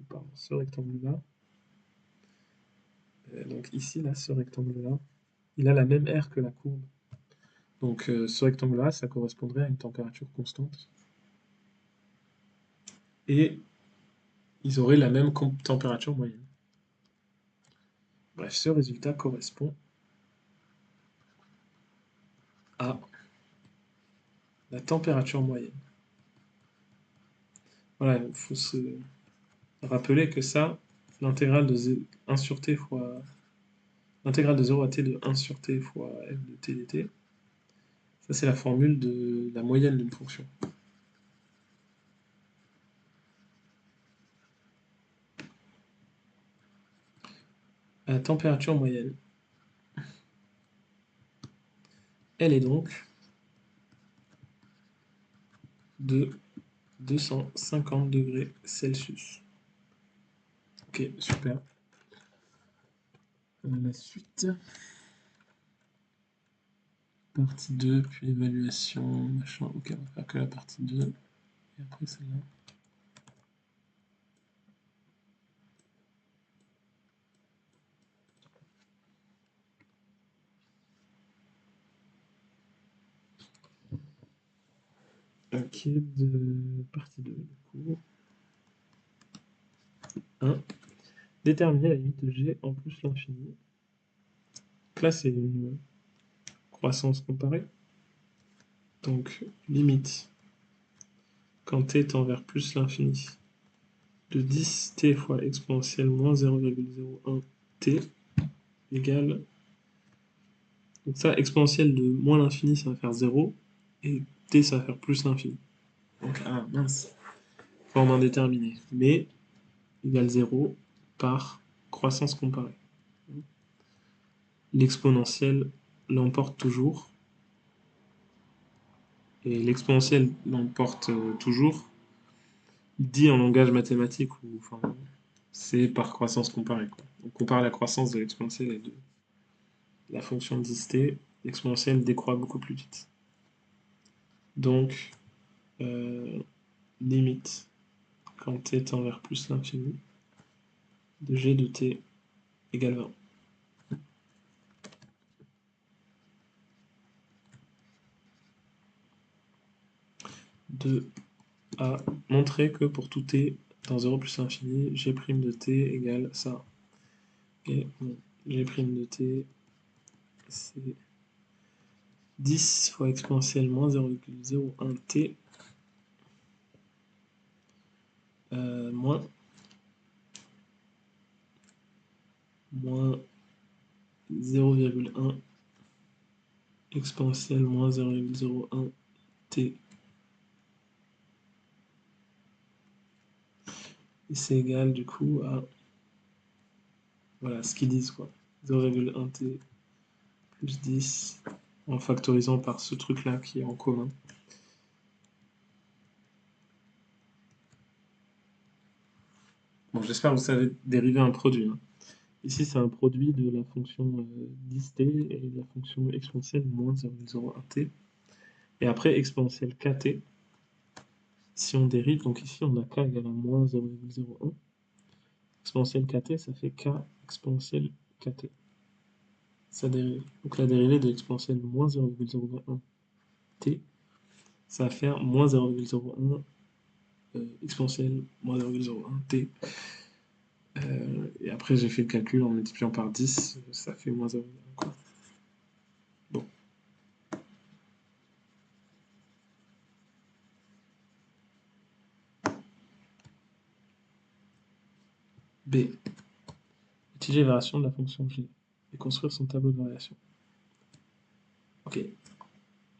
pardon, ce rectangle-là, donc ici, là, ce rectangle-là, il a la même aire que la courbe. Donc ce rectangle-là, ça correspondrait à une température constante. Et ils auraient la même température moyenne. Bref, ce résultat correspond à la température moyenne. Voilà, il faut se rappeler que ça, l'intégrale de 1 sur t fois l'intégrale de 0 à t de 1 sur t fois f de t dt, ça c'est la formule de la moyenne d'une fonction. La température moyenne, elle est donc de 250 degrés Celsius. Ok, super. La suite. Partie 2, puis évaluation, machin. Ok, on va faire que la partie 2. Et après celle-là. Ok, de partie 2, du coup. 1. Déterminer la limite de g en plus l'infini. Donc là, c'est une croissance comparée. Donc, limite, quand t tend vers plus l'infini, de 10t fois exponentielle moins 0,01t égale... Donc ça, exponentielle de moins l'infini, ça va faire 0, et t, ça va faire plus l'infini. Donc, ah mince, forme indéterminée, mais égale 0 par croissance comparée. L'exponentielle l'emporte toujours, et l'exponentielle l'emporte toujours, dit en langage mathématique, ou enfin, c'est par croissance comparée, quoi. On compare la croissance de l'exponentielle et de la fonction de 10t, l'exponentielle décroît beaucoup plus vite. Donc, limite, quand t tend vers plus l'infini, de g de t égale 20. De à montrer que pour tout t dans 0 plus l'infini, g' de t égale ça. Et bon, g' de t, c'est 10 fois exponentielle moins 0,01t moins 0,1 exponentielle moins 0,01t. Et c'est égal du coup à, voilà, ce qu'ils disent, quoi. 0,1t plus 10 en factorisant par ce truc-là qui est en commun. Bon, j'espère que vous savez dériver un produit, hein. Ici, c'est un produit de la fonction 10t et de la fonction exponentielle moins 0,01t. Et après, exponentielle kt. Si on dérive, donc ici on a k égale à moins 0,01, exponentielle kt, ça fait k exponentielle kt. Ça dérive. Donc la dérivée de l'exponentielle moins 0,01 t, ça va faire moins 0,01 exponentielle moins 0,01 t. Et après j'ai fait le calcul en multipliant par 10, ça fait moins 0,1 quoi. Bon. B. Utiliser les variations de la fonction g et construire son tableau de variation. Ok.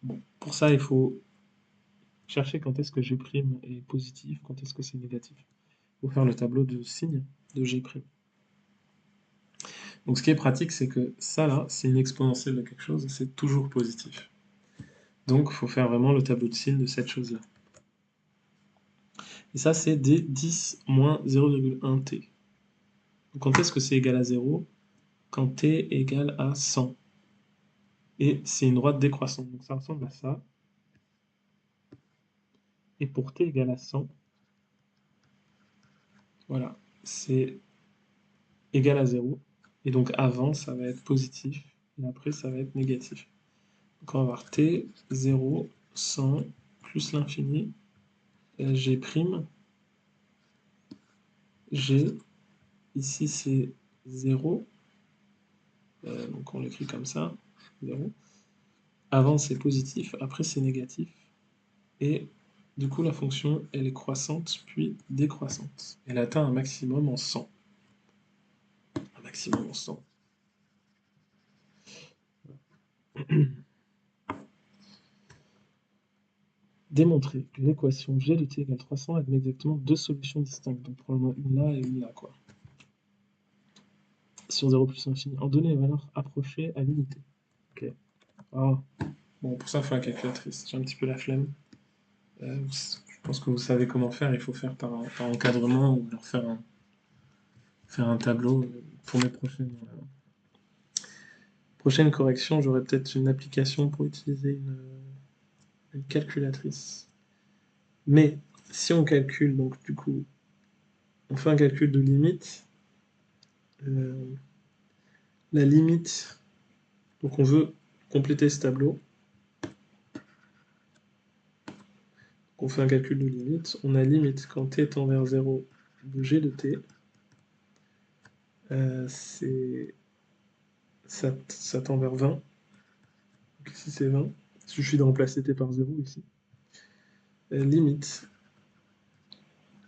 Bon, pour ça, il faut chercher quand est-ce que g' est positif, quand est-ce que c'est négatif. Il faut faire le tableau de signes de g'. Donc ce qui est pratique, c'est que ça là, c'est une exponentielle de quelque chose, c'est toujours positif. Donc il faut faire vraiment le tableau de signes de cette chose-là. Et ça, c'est d10 moins 0,1t. Donc quand est-ce que c'est égal à 0? Quand t est égal à 100. Et c'est une droite décroissante, donc ça ressemble à ça. Et pour t égale à 100, voilà, c'est égal à 0. Et donc avant, ça va être positif, et après, ça va être négatif. Donc on va avoir t, 0, 100, plus l'infini, g', g, ici c'est 0, donc on l'écrit comme ça, 0. Avant c'est positif, après c'est négatif, et du coup la fonction elle est croissante puis décroissante. Elle atteint un maximum en 100. Un maximum en 100. Démontrer que l'équation g de t égale 300 admet exactement deux solutions distinctes, donc probablement une là et une là, quoi. Sur 0 plus l'infini, en donner les valeurs approchées à l'unité. Ok. Ah. Bon, pour ça, il faut la calculatrice. J'ai un petit peu la flemme. Je pense que vous savez comment faire. Il faut faire par encadrement ou leur faire un tableau pour mes prochaines corrections. J'aurai peut-être une application pour utiliser une calculatrice. Mais si on calcule, donc du coup, on fait un calcul de limite. La limite, donc on veut compléter ce tableau. On fait un calcul de limite. On a limite quand t tend vers 0 de g de t. Ça tend vers 20. Donc ici c'est 20. Il suffit de remplacer t par 0 ici. Limite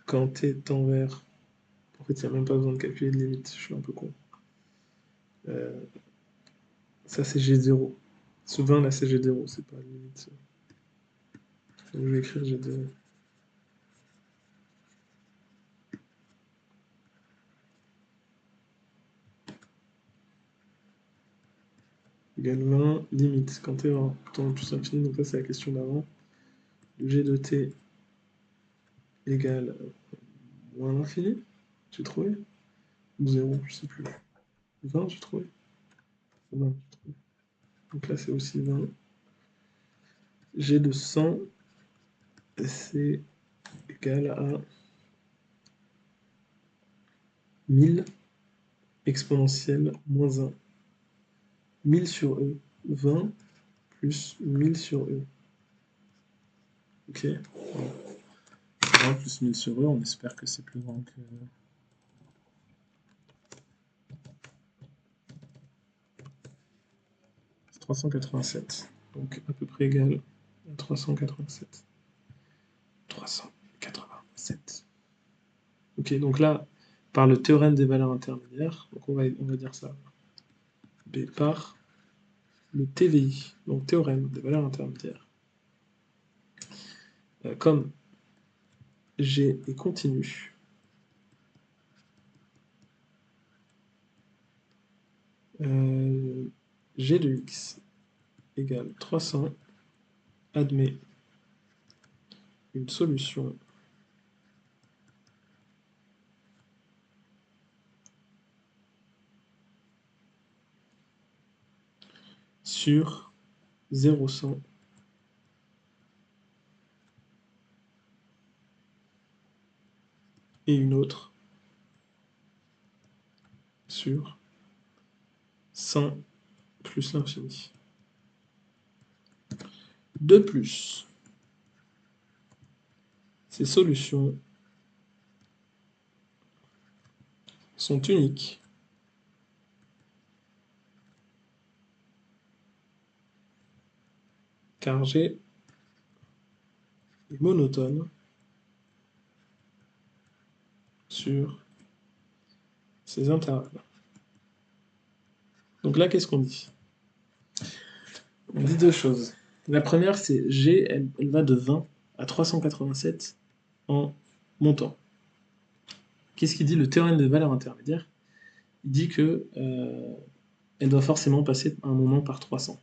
quand t tend vers... En fait, il n'y a même pas besoin de calculer de limite, je suis un peu con. Ça c'est G0. Ce 20 là c'est G0, c'est pas limite. Donc je vais écrire G0. Égale 20, limite quand t tend plus infini, donc ça c'est la question d'avant. G de t égale moins l'infini, j'ai trouvé. Ou 0, je sais plus. 20, j'ai trouvé. 20, j'ai trouvé. Donc là c'est aussi 20. G de 100, c'est égal à 1000 exponentielle moins 1. 1000 sur E, 20 plus 1000 sur E. Ok. 20 plus 1000 sur E, on espère que c'est plus grand que... C'est 387. Donc à peu près égal à 387. 387. Ok, donc là, par le théorème des valeurs intermédiaires, donc on va dire ça. B par le TVI, donc théorème des valeurs intermédiaires. Comme G est continu, G de X égale 300 admet une solution sur 0,100 et une autre sur 100 plus l'infini. De plus, ces solutions sont uniques car G est monotone sur ces intervalles. Donc là, qu'est-ce qu'on dit? On dit deux choses. La première, c'est G, elle va de 20 à 387 en montant. Qu'est-ce qu'il dit le théorème des valeurs intermédiaires? Il dit que elle doit forcément passer à un moment par 300.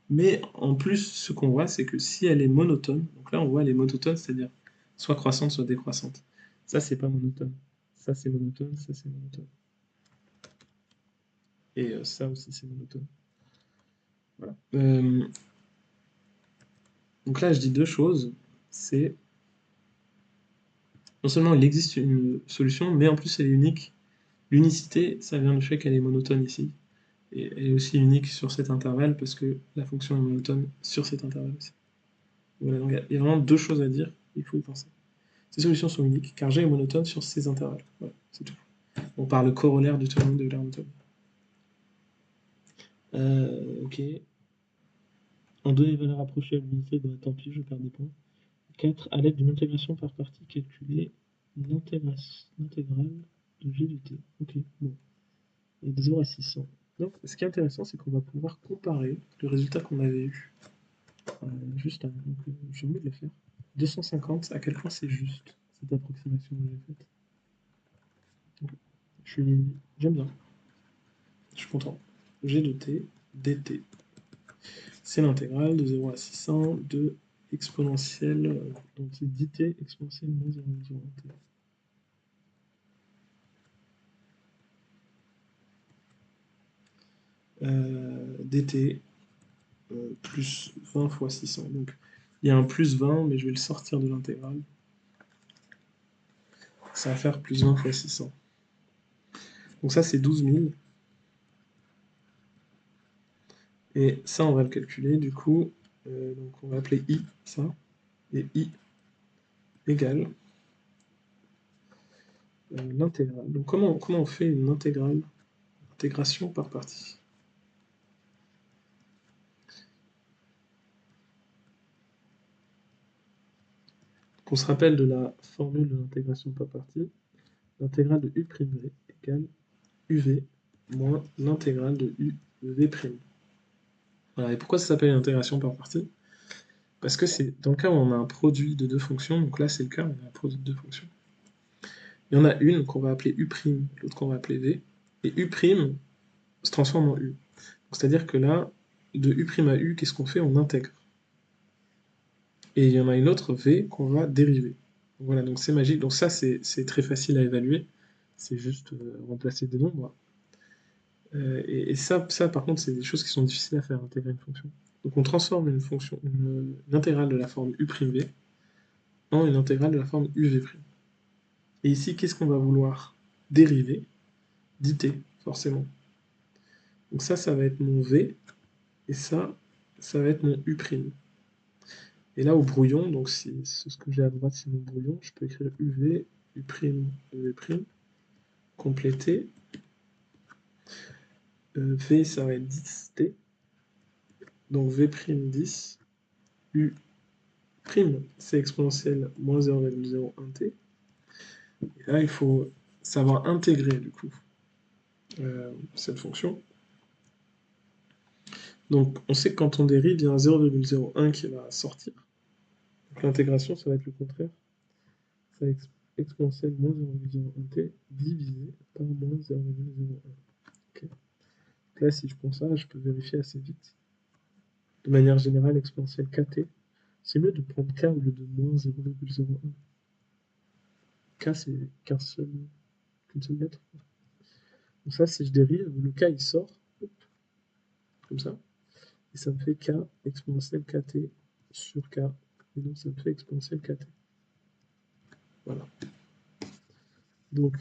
Mais en plus, ce qu'on voit, c'est que si elle est monotone, donc là on voit elle est monotone, c'est-à-dire soit croissante, soit décroissante. Ça, c'est pas monotone. Ça, c'est monotone, ça, c'est monotone. Et ça aussi, c'est monotone. Voilà. Donc là, je dis deux choses. C'est non seulement il existe une solution, mais en plus elle est unique. L'unicité, ça vient du fait qu'elle est monotone ici. Et elle est aussi unique sur cet intervalle parce que la fonction est monotone sur cet intervalle aussi. Voilà, donc il y a vraiment deux choses à dire, il faut y penser. Ces solutions sont uniques car G est monotone sur ces intervalles. Voilà, c'est tout. On parle corollaire du théorème de Euler-Monotone. Ok. En donner les valeurs approchées à l'unité, bah, tant pis, je perds des points. 4. À l'aide d'une intégration par partie, calculer l'intégrale de G de T. Ok, bon. Et de 0 à 600. Donc, ce qui est intéressant, c'est qu'on va pouvoir comparer le résultat qu'on avait eu juste avant. Donc, j'ai envie de le faire. 250, à quel point c'est juste, cette approximation que j'ai faite. J'aime bien. Je suis content. G de T, dt. C'est l'intégrale de 0 à 600 de exponentielle, donc c'est dt exponentielle moins 0,01t. dt plus 20 fois 600. Donc il y a un plus 20, mais je vais le sortir de l'intégrale. Ça va faire plus 20 fois 600. Donc ça, c'est 12 000. Et ça, on va le calculer, du coup. Donc on va appeler i, ça. Et i égale l'intégrale. Donc comment on fait une intégrale? Intégration par partie. On se rappelle de la formule de l'intégration par partie. L'intégrale de u'v égale uv moins l'intégrale de uv'. Voilà, et pourquoi ça s'appelle une intégration par partie? Parce que c'est dans le cas où on a un produit de deux fonctions, donc là c'est le cas, on a un produit de deux fonctions. Il y en a une qu'on va appeler u', l'autre qu'on va appeler v, et u' se transforme en u. C'est-à-dire que là, de u' à u, qu'est-ce qu'on fait? On intègre. Et il y en a une autre v qu'on va dériver. Voilà, donc c'est magique. Donc ça, c'est très facile à évaluer. C'est juste remplacer des nombres. Et ça, par contre, c'est des choses qui sont difficiles à faire, intégrer une fonction. Donc on transforme une fonction, une intégrale de la forme u'v en une intégrale de la forme uv'. Et ici, qu'est-ce qu'on va vouloir dériver? D'it, forcément. Donc ça va être mon v, et ça va être mon u'. Et là, au brouillon, donc c'est ce que j'ai à droite, c'est mon brouillon, je peux écrire uv, u', uv', compléter. V, ça va être 10t. Donc v'10, u', c'est exponentielle moins 0,01t. Et là, il faut savoir intégrer, du coup, cette fonction. Donc, on sait que quand on dérive, il y a un 0,01 qui va sortir. Donc l'intégration, ça va être le contraire. Ça va être exponentielle moins 0,01t divisé par moins 0,01. Okay. Là, si je prends ça, je peux vérifier assez vite. De manière générale, exponentielle kt, c'est mieux de prendre k au lieu de moins 0,01. K, c'est qu'une seule lettre. Donc ça, si je dérive, le k, il sort, hop, comme ça. Et ça me fait k exponentielle kt sur k. Et donc ça me fait exponentielle kt. Voilà. Donc,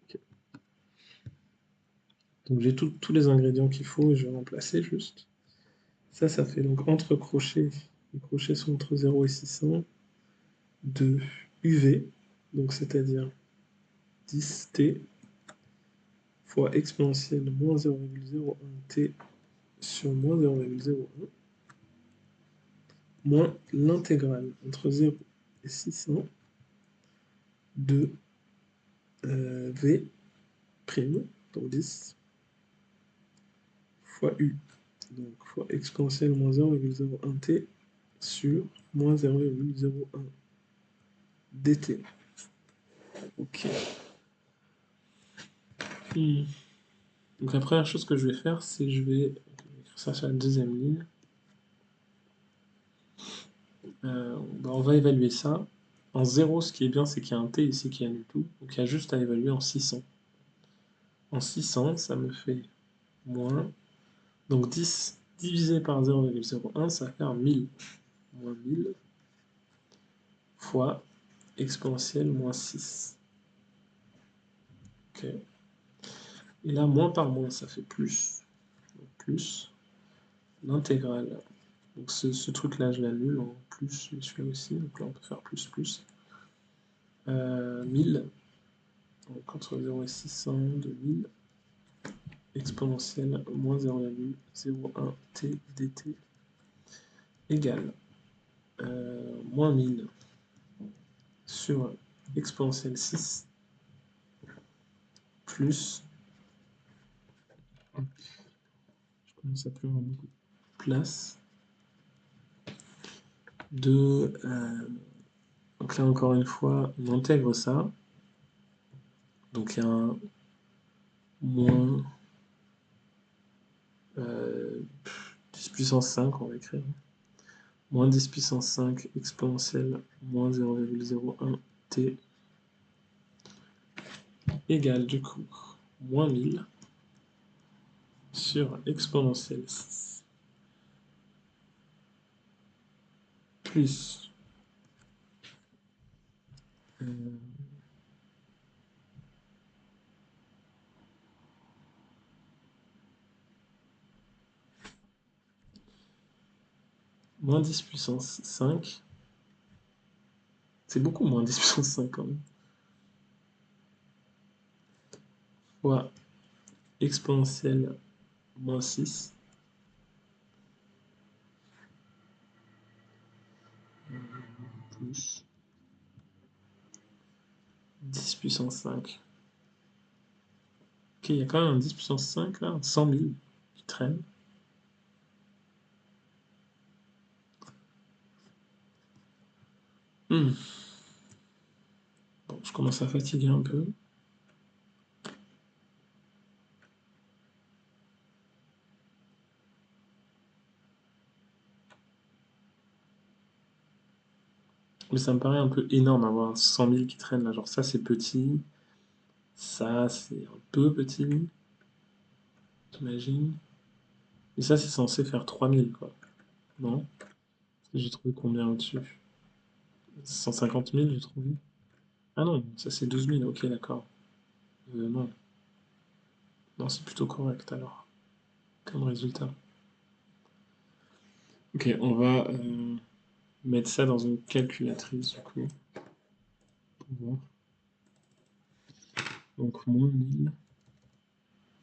okay. Donc j'ai tous les ingrédients qu'il faut et je vais remplacer juste. Ça fait donc entre crochets, les crochets sont entre 0 et 600, de UV, donc c'est-à-dire 10T fois exponentielle moins 0,01T sur moins 0,01 moins l'intégrale entre 0 et 600 de V', donc 10, fois U, donc fois exponentielle moins 0,01T sur moins 0,01 dt. Ok. Donc la première chose que je vais faire, c'est je vais écrire ça sur la deuxième ligne. On va évaluer ça. En 0, ce qui est bien, c'est qu'il y a un t ici qui annule tout. Donc il y a juste à évaluer en 600. En 600, ça me fait moins. Donc 10 divisé par 0,01, ça va faire 1000. Moins 1000 fois exponentielle moins 6. Ok. Et là, moins par moins, ça fait plus. Donc plus l'intégrale. Donc ce truc-là, je l'annule en plus, et celui-là aussi. Donc là, on peut faire plus, plus. 1000. Donc entre 0 et 600 de 1000. Exponentielle moins 0,01 t dt égale moins 1000 sur exponentielle 6 plus, je commence à plus avoir beaucoup de place, de, donc là encore une fois, on intègre ça, donc il y a un moins 10 puissance 5, on va écrire, moins 10 puissance 5 exponentielle moins 0,01 t égale du coup moins 1000 sur exponentielle 6 plus moins 10 puissance 5. C'est beaucoup moins 10 puissance 5 quand même. Fois exponentielle moins 6. Plus 10 puissance 5. Ok, il y a quand même un 10 puissance 5 là, 100 000 qui traîne. Bon, je commence à fatiguer un peu. Mais ça me paraît un peu énorme avoir 100 000 qui traînent là. Genre ça c'est petit, ça c'est un peu petit, j'imagine. Et ça c'est censé faire 3000 quoi. Non? J'ai trouvé combien au-dessus? 150 000 j'ai trouvé. Ah non, ça c'est 12 000, ok d'accord. Non. Non, c'est plutôt correct alors, comme résultat. Ok, on va mettre ça dans une calculatrice du coup. Pour voir. Donc moins 1000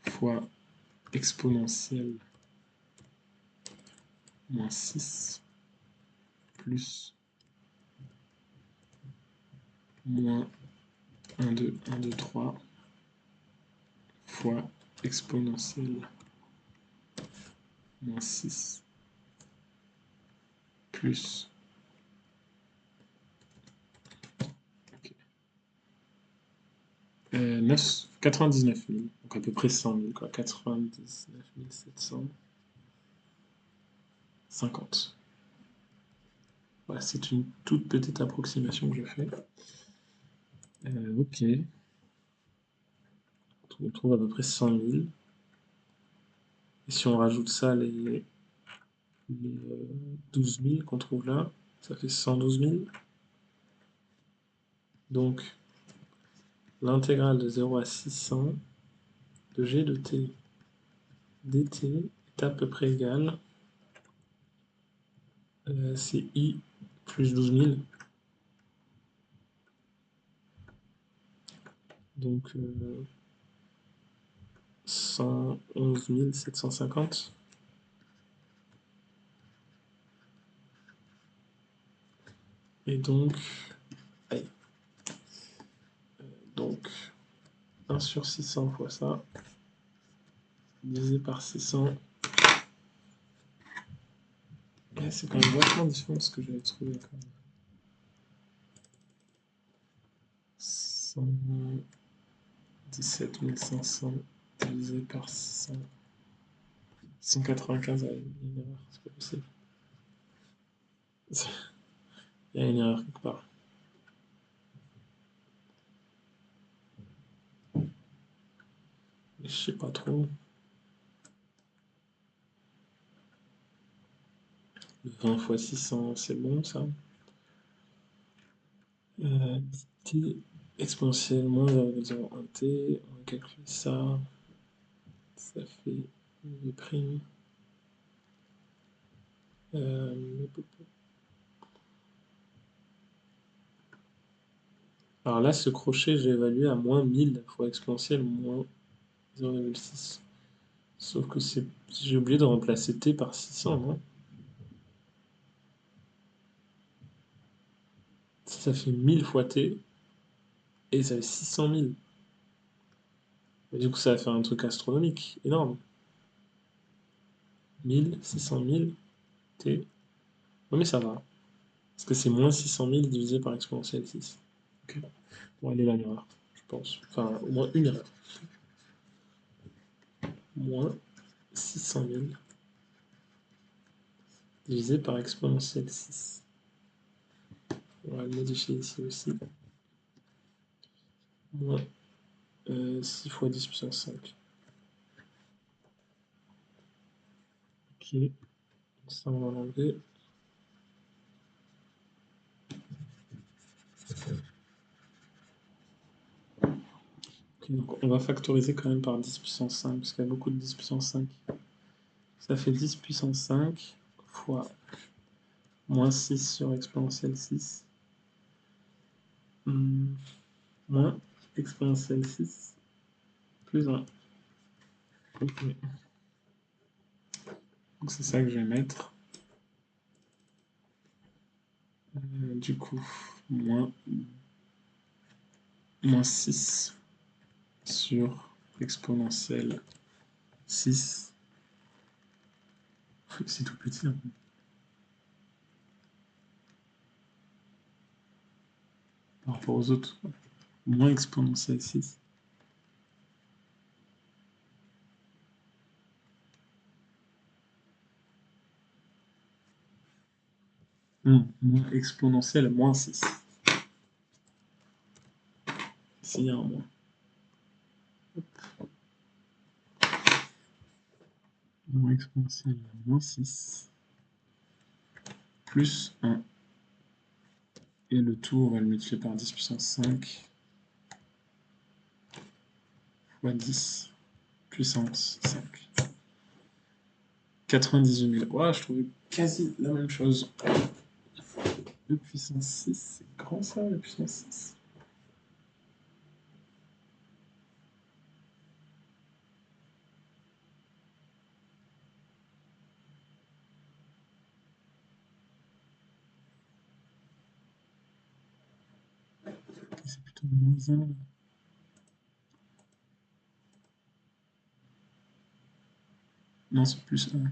fois exponentielle moins 6 plus moins 1, 2, 1, 2, 3 fois exponentielle moins 6 plus 99 000, donc à peu près 100 000, quoi, 99 750. Voilà, c'est une toute petite approximation que je fais. Ok. On trouve à peu près 100 000. Et si on rajoute ça, les les 12 000 qu'on trouve là, ça fait 112 000. Donc, l'intégrale de 0 à 600 de g de t dt est à peu près égale, c'est i plus 12 000. Donc, 111 750. Et donc, allez, donc 1 sur 600 fois ça, divisé par 600. C'est quand même vachement différent de ce que j'avais trouvé quand même. 117 500 divisé par 600. 195, il y a une erreur, c'est pas possible. Il y a une erreur quelque part. Je sais pas trop. Le 20 fois 600, c'est bon ça. T exponentielle moins 0,01t, on va calculer ça. Ça fait v prime. Alors là, ce crochet, j'ai évalué à moins 1000 fois exponentielle moins 0,6. Sauf que j'ai oublié de remplacer t par 600, non? Ça fait 1000 fois t, et ça fait 600 000. Et du coup, ça va faire un truc astronomique, énorme. 1000, 600 000, t. Non mais ça va. Parce que c'est moins 600 000 divisé par exponentielle 6. Ok. Bon, elle est là l'erreur, je pense. Enfin, au moins une erreur. Moins 600 000 divisé par exponentielle 6. On va le modifier ici aussi. Moins 6 fois 10 puissance 5. Ok, ça on va l'enlever. Okay, donc on va factoriser quand même par 10 puissance 5, parce qu'il y a beaucoup de 10 puissance 5. Ça fait 10 puissance 5 fois moins 6 sur exponentielle 6. Moins exponentielle 6 plus 1. Okay. Donc c'est ça que je vais mettre. Du coup, moins 6 sur exponentielle 6. C'est tout petit. Hein. Par rapport aux autres. Moins exponentielle 6. Non, moins exponentielle moins 6. Ici, il y a un moins. Moins exponentielle moins 6. Plus 1. Et le tout, on va le multiplier par 10 puissance 5. Fois 10 puissance 5. 98 000. Ouais, je trouvais quasi la même chose. 2 puissance 6, c'est grand ça, la puissance 6. C'est plutôt moins 1. Non, c'est plus 1.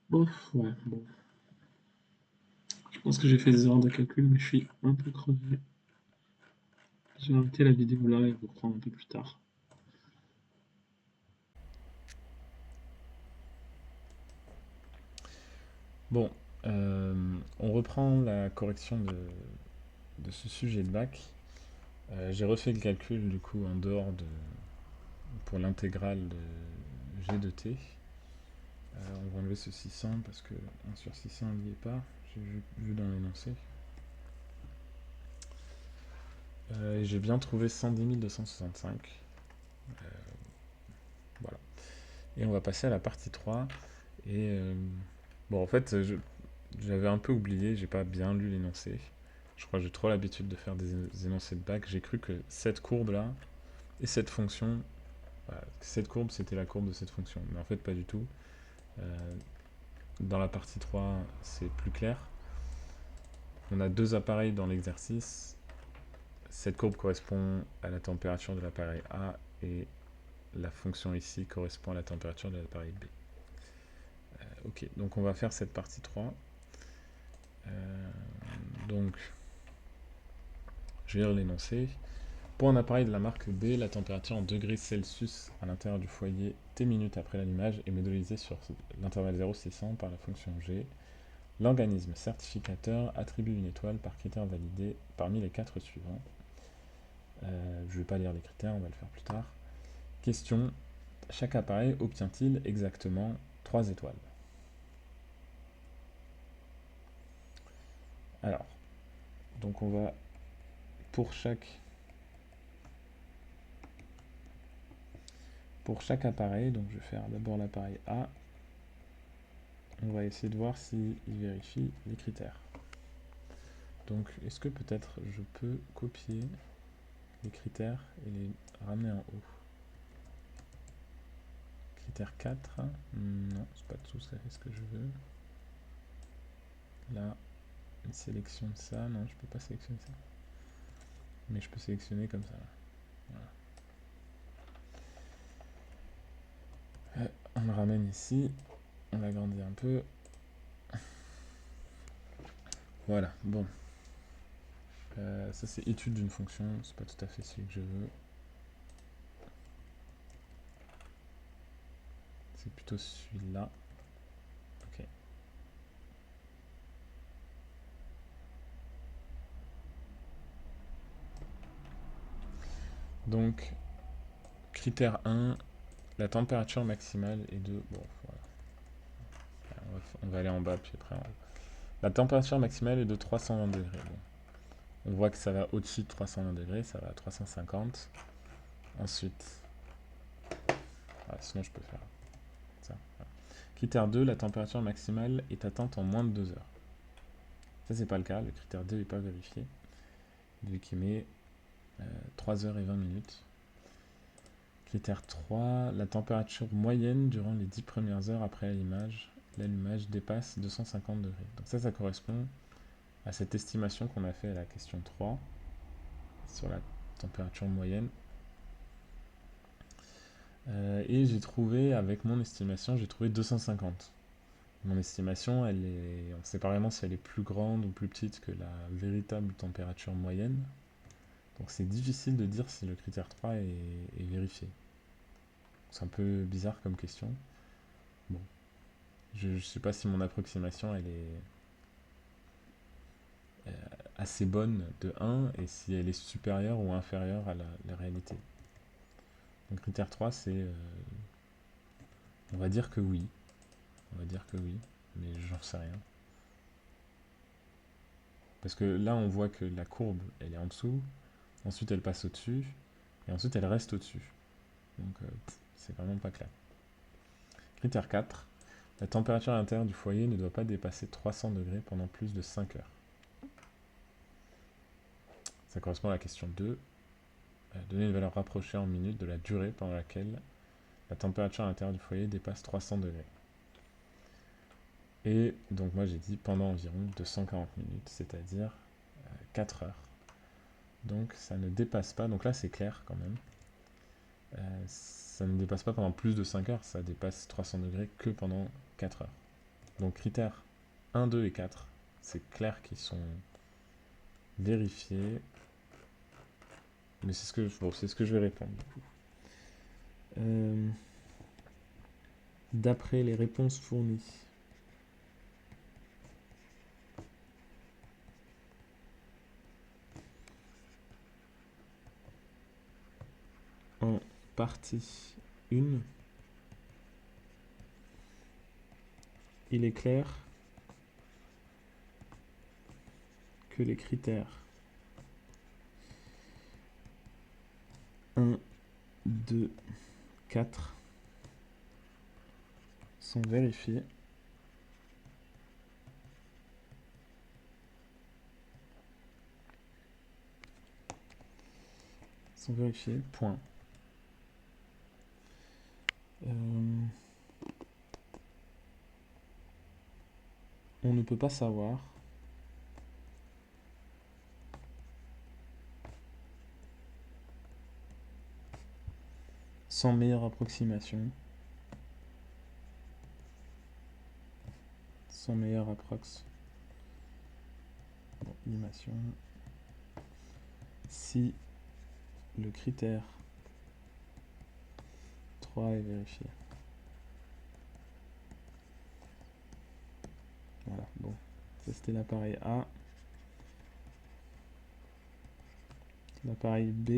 Bon, ouais, bon. Je pense que j'ai fait des erreurs de calcul, mais je suis un peu crevé. Je vais arrêter la vidéo là et reprendre un peu plus tard. Bon, on reprend la correction de ce sujet de bac. J'ai refait le calcul du coup en dehors pour l'intégrale de G de T. On va enlever ce 600 parce que 1 sur 600 n'y est pas, j'ai vu dans l'énoncé. Et j'ai bien trouvé 110 265. Voilà. Et on va passer à la partie 3. Et bon, en fait, j'avais un peu oublié, j'ai pas bien lu l'énoncé. Je crois que j'ai trop l'habitude de faire des énoncés de bac. J'ai cru que cette courbe-là et cette fonction, voilà, cette courbe c'était la courbe de cette fonction. Mais en fait, pas du tout. Dans la partie 3, c'est plus clair. On a deux appareils dans l'exercice. Cette courbe correspond à la température de l'appareil A et la fonction ici correspond à la température de l'appareil B. Ok, donc on va faire cette partie 3. Donc, je vais lire l'énoncé. Pour un appareil de la marque B, la température en degrés Celsius à l'intérieur du foyer T minutes après l'allumage est modélisée sur l'intervalle 0,600 par la fonction G. L'organisme certificateur attribue une étoile par critère validé parmi les 4 suivants. Je ne vais pas lire les critères, on va le faire plus tard. Question. Chaque appareil obtient-il exactement 3 étoiles? Alors, donc on va, pour chaque appareil, donc je vais faire d'abord l'appareil A, on va essayer de voir s'il vérifie les critères. Donc, est-ce que peut-être je peux copier les critères et les ramener en haut? Critère 4, non, c'est pas tout ça, ce que je veux. Là, une sélection de ça, non, je peux pas sélectionner ça. Mais je peux sélectionner comme ça. Voilà. On le ramène ici, on l'agrandit un peu. Voilà, bon. Ça c'est étude d'une fonction, c'est pas tout à fait celui que je veux. C'est plutôt celui-là. Ok. Donc, critère 1, la température maximale est de... Bon, voilà. On va aller en bas, puis après en haut. La température maximale est de 320 degrés. Bon. On voit que ça va au-dessus de 320 degrés, ça va à 350. Ensuite, sinon je peux faire ça. Voilà. Critère 2, la température maximale est atteinte en moins de 2 heures. Ça, c'est pas le cas, le critère 2 n'est pas vérifié, vu qu'il met 3 heures et 20 minutes. Critère 3, la température moyenne durant les 10 premières heures après l'allumage dépasse 250 degrés. Donc ça correspond à cette estimation qu'on a fait à la question 3 sur la température moyenne. Et j'ai trouvé, avec mon estimation, j'ai trouvé 250. Mon estimation, on ne sait pas vraiment si elle est plus grande ou plus petite que la véritable température moyenne. Donc c'est difficile de dire si le critère 3 est vérifié. C'est un peu bizarre comme question. Bon, je ne sais pas si mon approximation elle est assez bonne de 1 et si elle est supérieure ou inférieure à la réalité. Donc critère 3 c'est... on va dire que oui. On va dire que oui, mais j'en sais rien. Parce que là on voit que la courbe elle est en dessous, ensuite elle passe au-dessus, et ensuite elle reste au-dessus. Donc c'est vraiment pas clair. Critère 4. La température intérieure du foyer ne doit pas dépasser 300 degrés pendant plus de 5 heures. Ça correspond à la question 2. Donner une valeur rapprochée en minutes de la durée pendant laquelle la température intérieure du foyer dépasse 300 degrés. Et donc moi j'ai dit pendant environ 240 minutes, c'est-à-dire 4 heures. Donc ça ne dépasse pas, donc là c'est clair quand même. Ça ne dépasse pas pendant plus de 5 heures, ça dépasse 300 degrés que pendant 4 heures. Donc critères 1, 2 et 4, c'est clair qu'ils sont vérifiés. Mais c'est ce que je vais répondre. Du coup. D'après les réponses fournies. En partie 1, il est clair que les critères 1, 2, 4 sont vérifiés. Point. On ne peut pas savoir sans meilleure approximation. Sans meilleure approximation. Si le critère 3 est vérifié. Voilà, bon. Ça c'était l'appareil A. L'appareil B.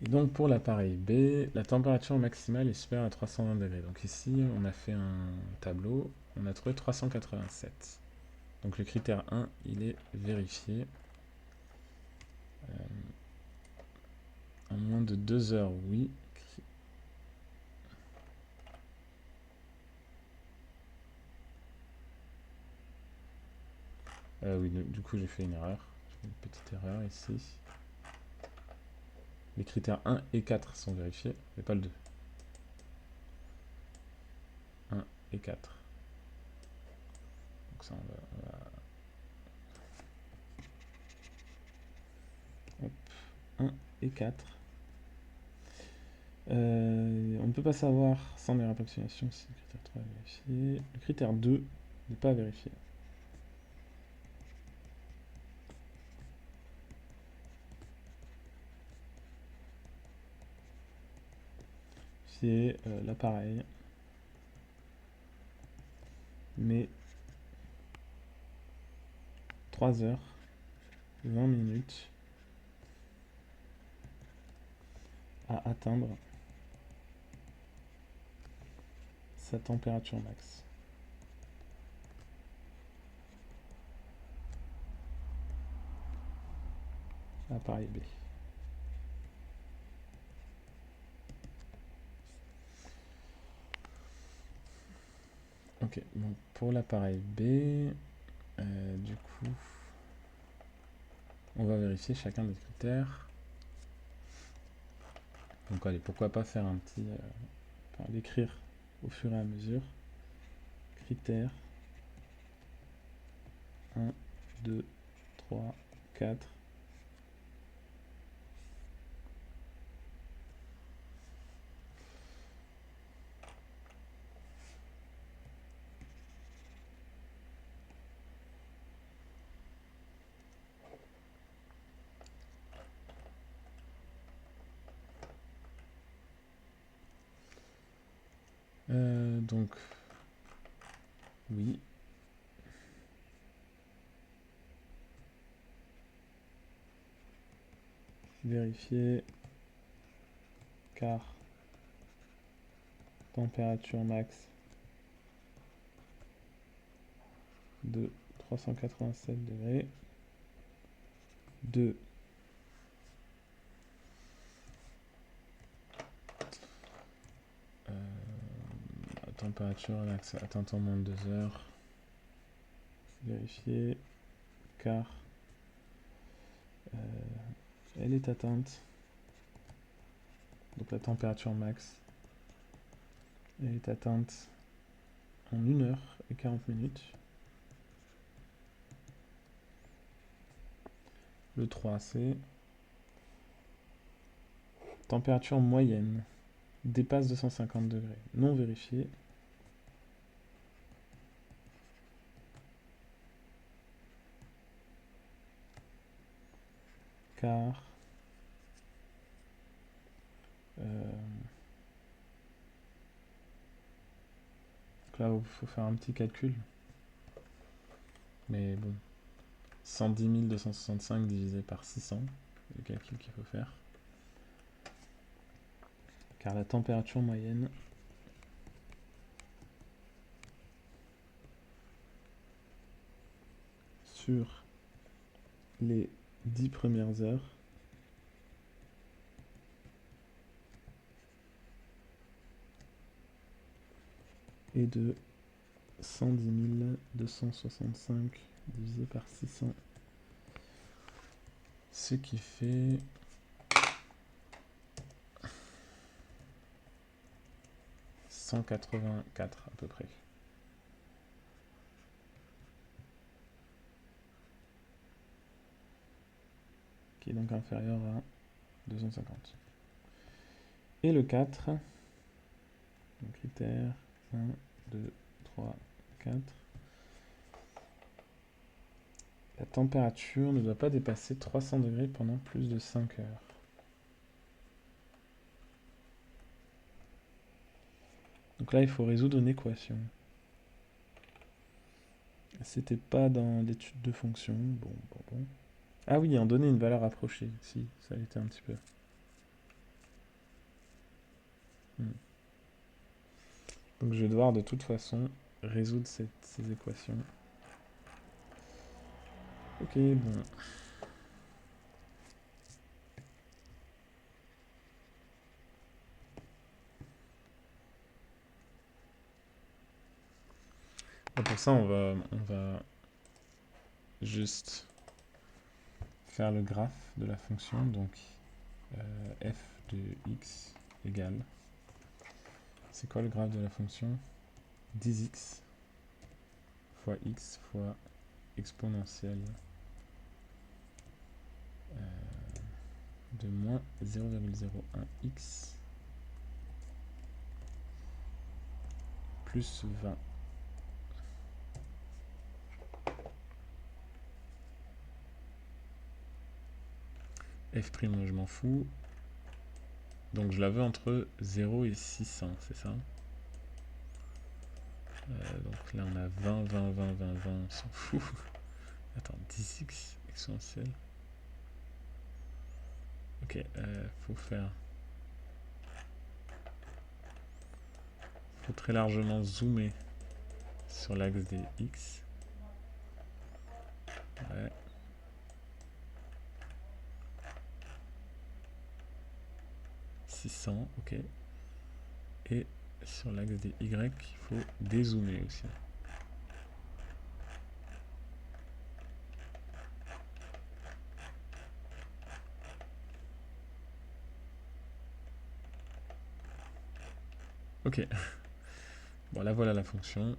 Et donc pour l'appareil B, la température maximale est supérieure à 320 degrés. Donc ici, on a fait un tableau, on a trouvé 387. Donc le critère 1, il est vérifié. En moins de 2 heures, oui. Oui, du coup j'ai fait une erreur. Une petite erreur ici. Les critères 1 et 4 sont vérifiés, mais pas le 2. 1 et 4. Donc ça, on va... Hop. 1 et 4. On ne peut pas savoir sans meilleure approximation si le critère 3 est vérifié. Le critère 2 n'est pas vérifié. C'est l'appareil. Mais 3 heures, 20 minutes à atteindre sa température max. Appareil B. Ok, donc pour l'appareil B, du coup, on va vérifier chacun des critères. Donc allez, pourquoi pas faire un petit... enfin, l'écrire au fur et à mesure. Critères 1, 2, 3, 4. Donc, oui. Vérifier car température max de 387 degrés. 2. Température max atteinte en moins de 2 heures. Vérifier car elle est atteinte. Donc la température max elle est atteinte en 1 heure et 40 minutes. Le 3, c'est température moyenne dépasse 250 degrés. Non vérifié. quart. Donc là, il faut faire un petit calcul. Mais bon, 110 265 divisé par 600, c'est le calcul qu'il faut faire. Car la température moyenne sur les 10 premières heures est de 110 265 divisé par 600, ce qui fait 184 à peu près. Qui est donc inférieur à 250. Et le 4, donc critère 1, 2, 3, 4. La température ne doit pas dépasser 300 degrés pendant plus de 5 heures. Donc là, il faut résoudre une équation. C'était pas dans l'étude de fonction. Bon. Ah oui, en donner une valeur approchée. Si, ça l'était un petit peu. Donc je vais devoir de toute façon résoudre ces équations. Ok, bon. Et pour ça, on va juste faire le graphe de la fonction. Donc f de x égale. C'est quoi le graphe de la fonction? 10x fois x fois exponentielle de moins 0,01x plus 20. F', je m'en fous. Donc je la veux entre 0 et 600, c'est ça? Donc là on a 20, 20, 20, 20, 20, on s'en fout. Attends, 10x exponentielle. Ok, faut très largement zoomer sur l'axe des x. Ouais. « 600, ok. Et sur l'axe des y, il faut dézoomer aussi. Ok. Bon, là voilà la fonction.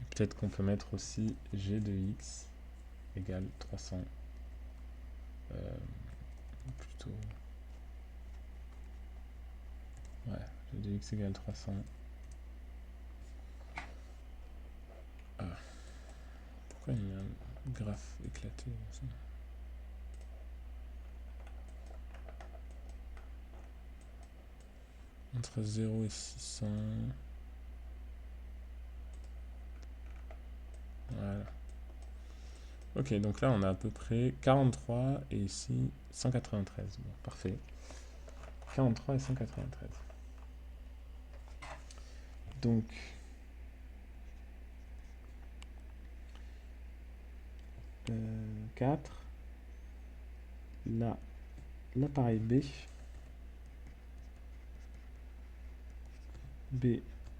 Peut-être qu'on peut mettre aussi g de x égale 300. Plutôt. Ouais, g de x égale 300. Ah. Pourquoi il y a un graphe éclaté aussi? Entre 0 et 600. Voilà. Ok, donc là on a à peu près 43 et ici 193. Bon, parfait. 43 et 193. Donc, euh, 4. Là, l'appareil B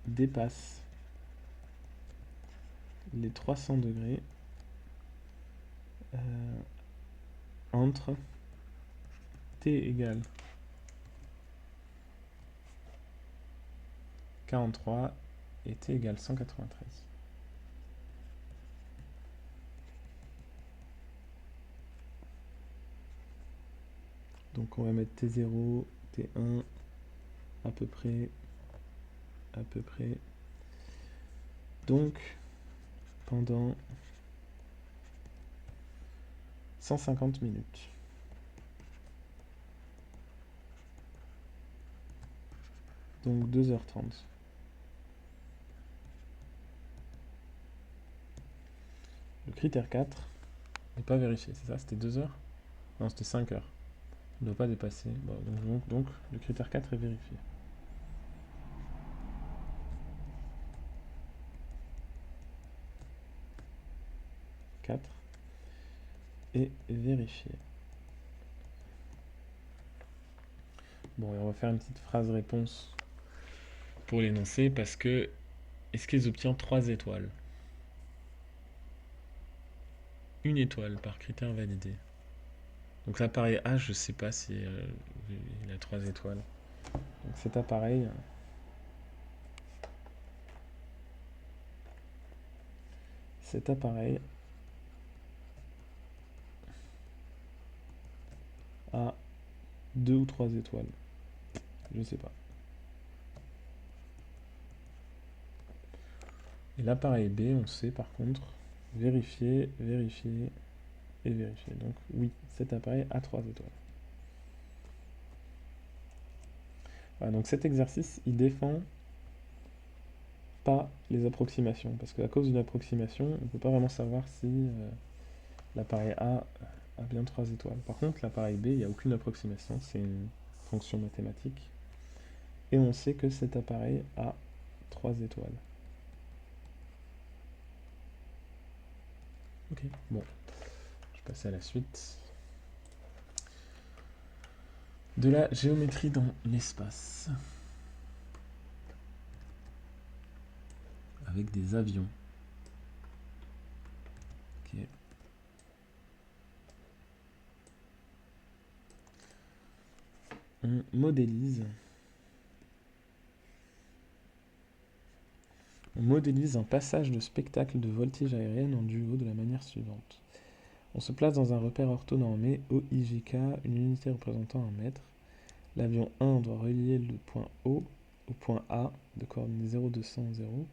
dépasse les 300 degrés entre T égale 43 et T égale 193. Donc on va mettre T0, T1, à peu près. Donc, pendant 150 minutes. Donc 2h30. Le critère 4 n'est pas vérifié, c'est ça? C'était 2 heures? Non, c'était 5 heures. Il ne doit pas dépasser. Bon, donc, le critère 4 est vérifié. Est vérifié. Bon, et on va faire une petite phrase-réponse pour l'énoncer parce que est-ce qu'ils obtiennent 3 étoiles? Une étoile par critère validé. Donc l'appareil A, je sais pas si il a 3 étoiles. Donc cet appareil a 2 ou 3 étoiles. Je sais pas. Et l'appareil B, on sait par contre, vérifier, vérifier et vérifier. Donc oui, cet appareil a 3 étoiles. Voilà, donc cet exercice, il défend pas les approximations, parce qu'à cause d'une approximation, on ne peut pas vraiment savoir si l'appareil A a bien 3 étoiles. Par contre, l'appareil B, il n'y a aucune approximation, c'est une fonction mathématique. Et on sait que cet appareil a 3 étoiles. Ok, bon, je vais passer à la suite. De la géométrie dans l'espace. Avec des avions. Ok. On modélise un passage de spectacle de voltige aérienne en duo de la manière suivante. On se place dans un repère orthonormé OIJK, une unité représentant 1 mètre. L'avion 1 doit relier le point O au point A de coordonnées 0, 200, 0,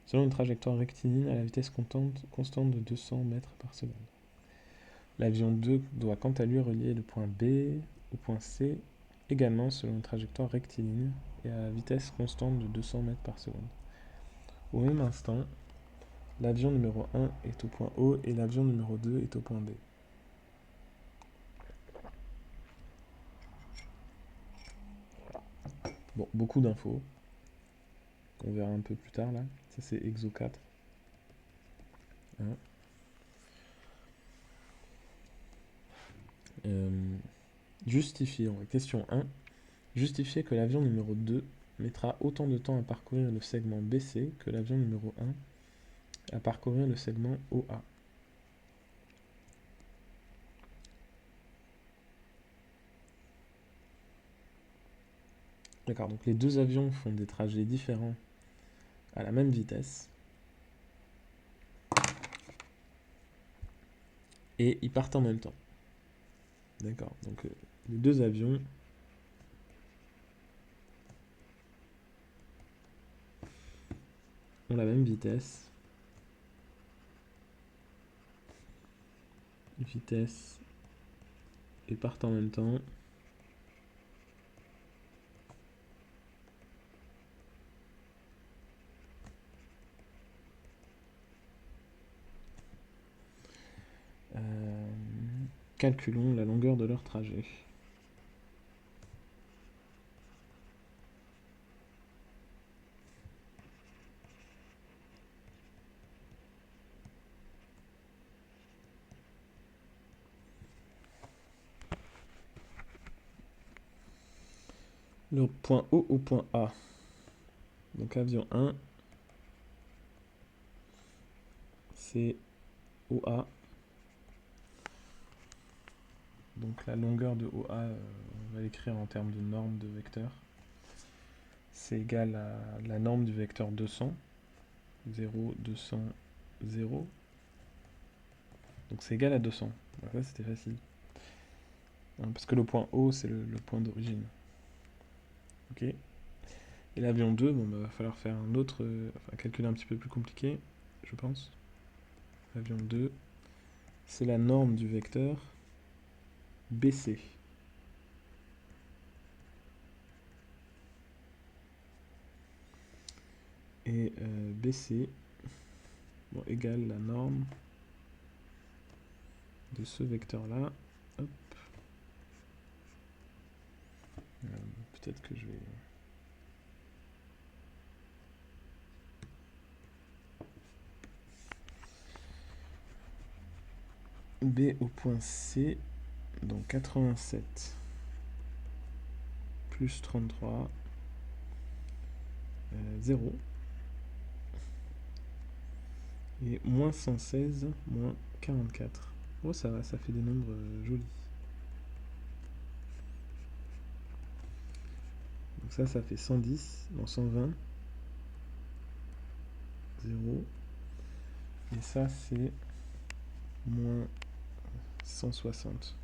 selon une trajectoire rectiligne à la vitesse constante de 200 mètres par seconde. L'avion 2 doit quant à lui relier le point B au point C, également selon une trajectoire rectiligne et à la vitesse constante de 200 mètres par seconde. Au même instant, l'avion numéro 1 est au point O et l'avion numéro 2 est au point B. Bon, beaucoup d'infos. On verra un peu plus tard là. Ça c'est Exo 4. Hein. Justifier, question 1. Justifier que l'avion numéro 2 mettra autant de temps à parcourir le segment BC que l'avion numéro 1 à parcourir le segment OA. D'accord, donc les deux avions font des trajets différents à la même vitesse. Et ils partent en même temps. D'accord, donc les deux avions ont la même vitesse. Et partent en même temps. Calculons la longueur de leur trajet. Le point O au point A. Donc avion 1, c'est OA. Donc la longueur de OA, on va l'écrire en termes de norme de vecteur. C'est égal à la norme du vecteur 200. 0, 200, 0. Donc c'est égal à 200. Donc ça c'était facile. Parce que le point O c'est le point d'origine. Ok. Et l'avion 2, bon, bah, va falloir faire un autre, calcul un petit peu plus compliqué, je pense. avion 2, c'est la norme du vecteur BC. Et BC égale la norme de ce vecteur-là. Hop. Peut-être que je vais... B au point C, donc 87 plus 33, 0. Et moins 116, moins 44. Oh, ça va, ça fait des nombres jolis. Donc ça fait 110, non 120, 0. Et ça, c'est moins 160.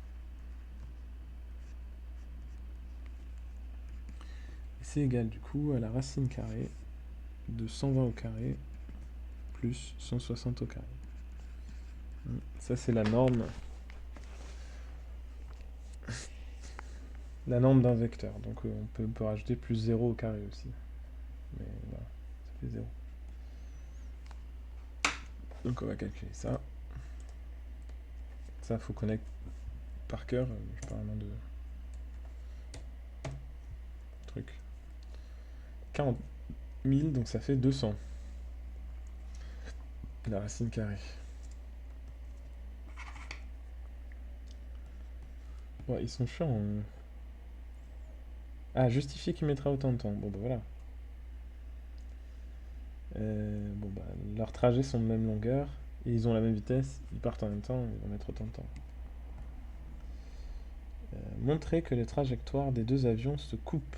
Et c'est égal du coup à la racine carrée de 120 au carré plus 160 au carré. Ça, c'est la norme. La norme d'un vecteur. Donc on peut rajouter plus 0 au carré aussi. Mais voilà, ça fait 0. Donc on va calculer ça. Ça, faut connaître par cœur. Je parle vraiment de truc. 40 000, donc ça fait 200. La racine carrée. Ouais, ils sont chiants. Ah, justifier qu'il mettra autant de temps. Bon, bah voilà. Leurs trajets sont de même longueur. Et ils ont la même vitesse. Ils partent en même temps. Ils vont mettre autant de temps. Montrer que les trajectoires des deux avions se coupent.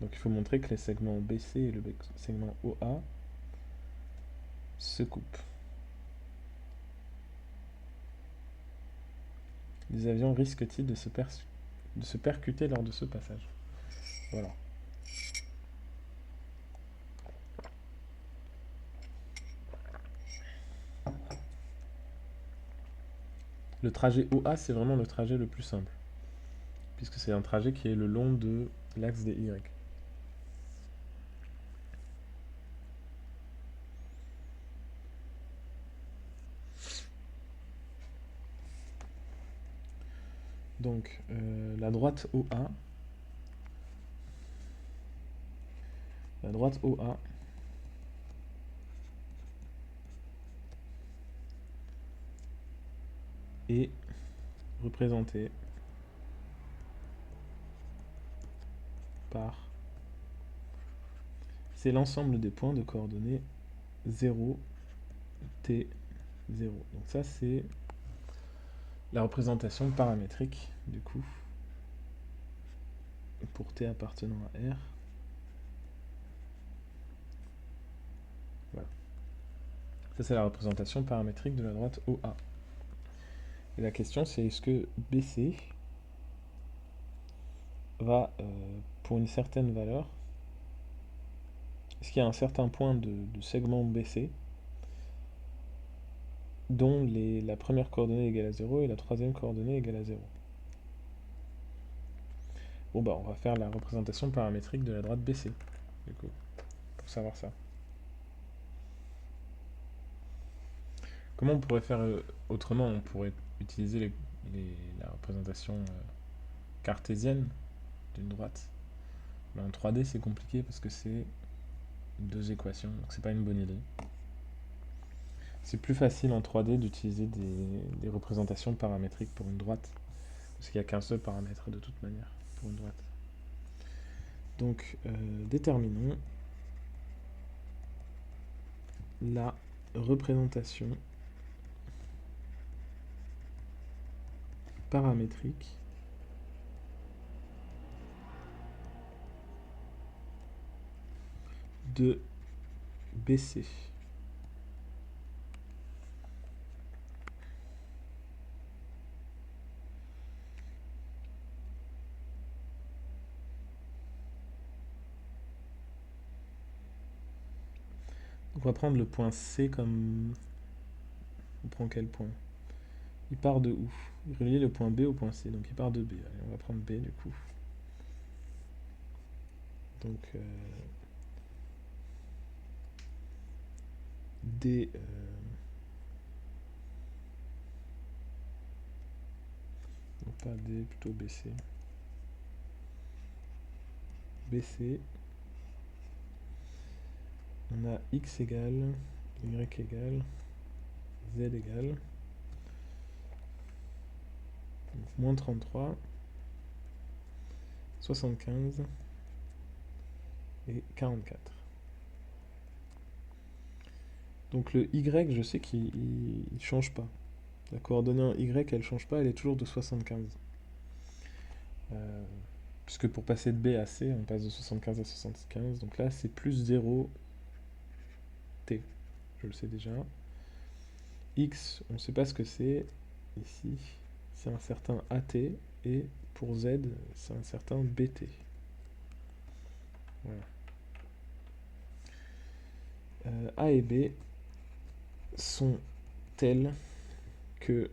Donc il faut montrer que les segments BC et le segment OA se coupent. Les avions risquent-ils de se percuter lors de ce passage? Voilà. Le trajet OA, c'est vraiment le trajet le plus simple, puisque c'est un trajet qui est le long de l'axe des Y. Donc, la droite OA est représentée par... C'est l'ensemble des points de coordonnées 0, T, 0. Donc ça, c'est la représentation paramétrique, du coup, pour T appartenant à R. Voilà. Ça, c'est la représentation paramétrique de la droite OA. Et la question, c'est est-ce que BC va, pour une certaine valeur, est-ce qu'il y a un certain point de segment BC dont la première coordonnée est égale à 0 et la troisième coordonnée est égale à 0. Bon bah on va faire la représentation paramétrique de la droite BC, du coup, pour savoir ça. Comment on pourrait faire autrement? On pourrait utiliser la représentation cartésienne d'une droite. Mais en 3D c'est compliqué parce que c'est deux équations, donc c'est pas une bonne idée. C'est plus facile en 3D d'utiliser des représentations paramétriques pour une droite, parce qu'il n'y a qu'un seul paramètre de toute manière pour une droite. Donc déterminons la représentation paramétrique de BC. Donc va prendre le point C comme... On prend quel point? Il part de où? Il relie le point B au point C, donc il part de B. Allez, on va prendre B du coup. Donc D... non, pas D, plutôt BC. BC. On a X égale, Y égale, Z égale. Donc, moins 33, 75 et 44. Donc le Y, je sais qu'il ne change pas. La coordonnée en Y, elle ne change pas, elle est toujours de 75. Puisque pour passer de B à C, on passe de 75 à 75. Donc là, c'est plus 0 T. Je le sais déjà. X, on ne sait pas ce que c'est. Ici, c'est un certain AT. Et pour Z, c'est un certain BT. Voilà. A et B sont tels que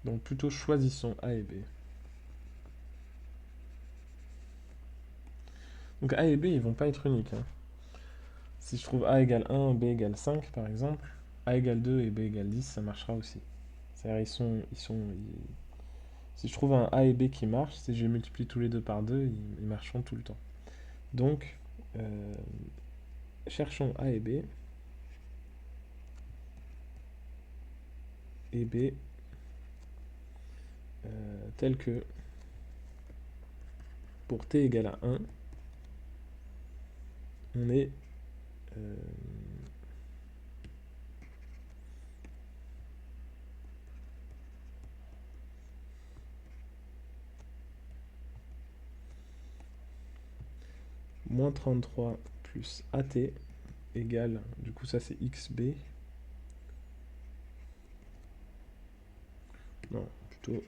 donc plutôt choisissons A et B. Donc A et B, ils vont pas être uniques. Hein. Si je trouve A égale 1, B égale 5 par exemple, A égale 2 et B égale 10, ça marchera aussi. C'est-à-dire si je trouve un A et B qui marche, si je multiplie tous les deux par 2, ils marcheront tout le temps. Donc, cherchons A et B tel que pour t égale à 1, on est moins 33 plus AT égale, du coup ça c'est XB, non, plutôt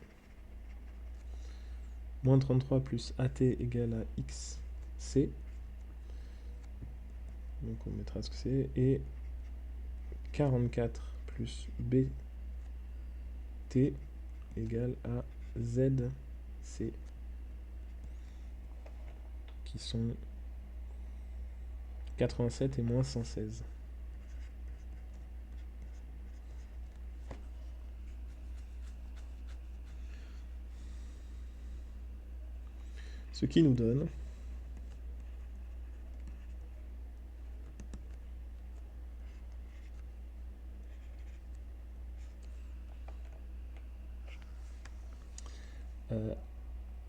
moins 33 plus AT égale à XC, donc on mettra ce que c'est, et 44 plus BT égale à ZC, qui sont 87 et moins 116. Ce qui nous donne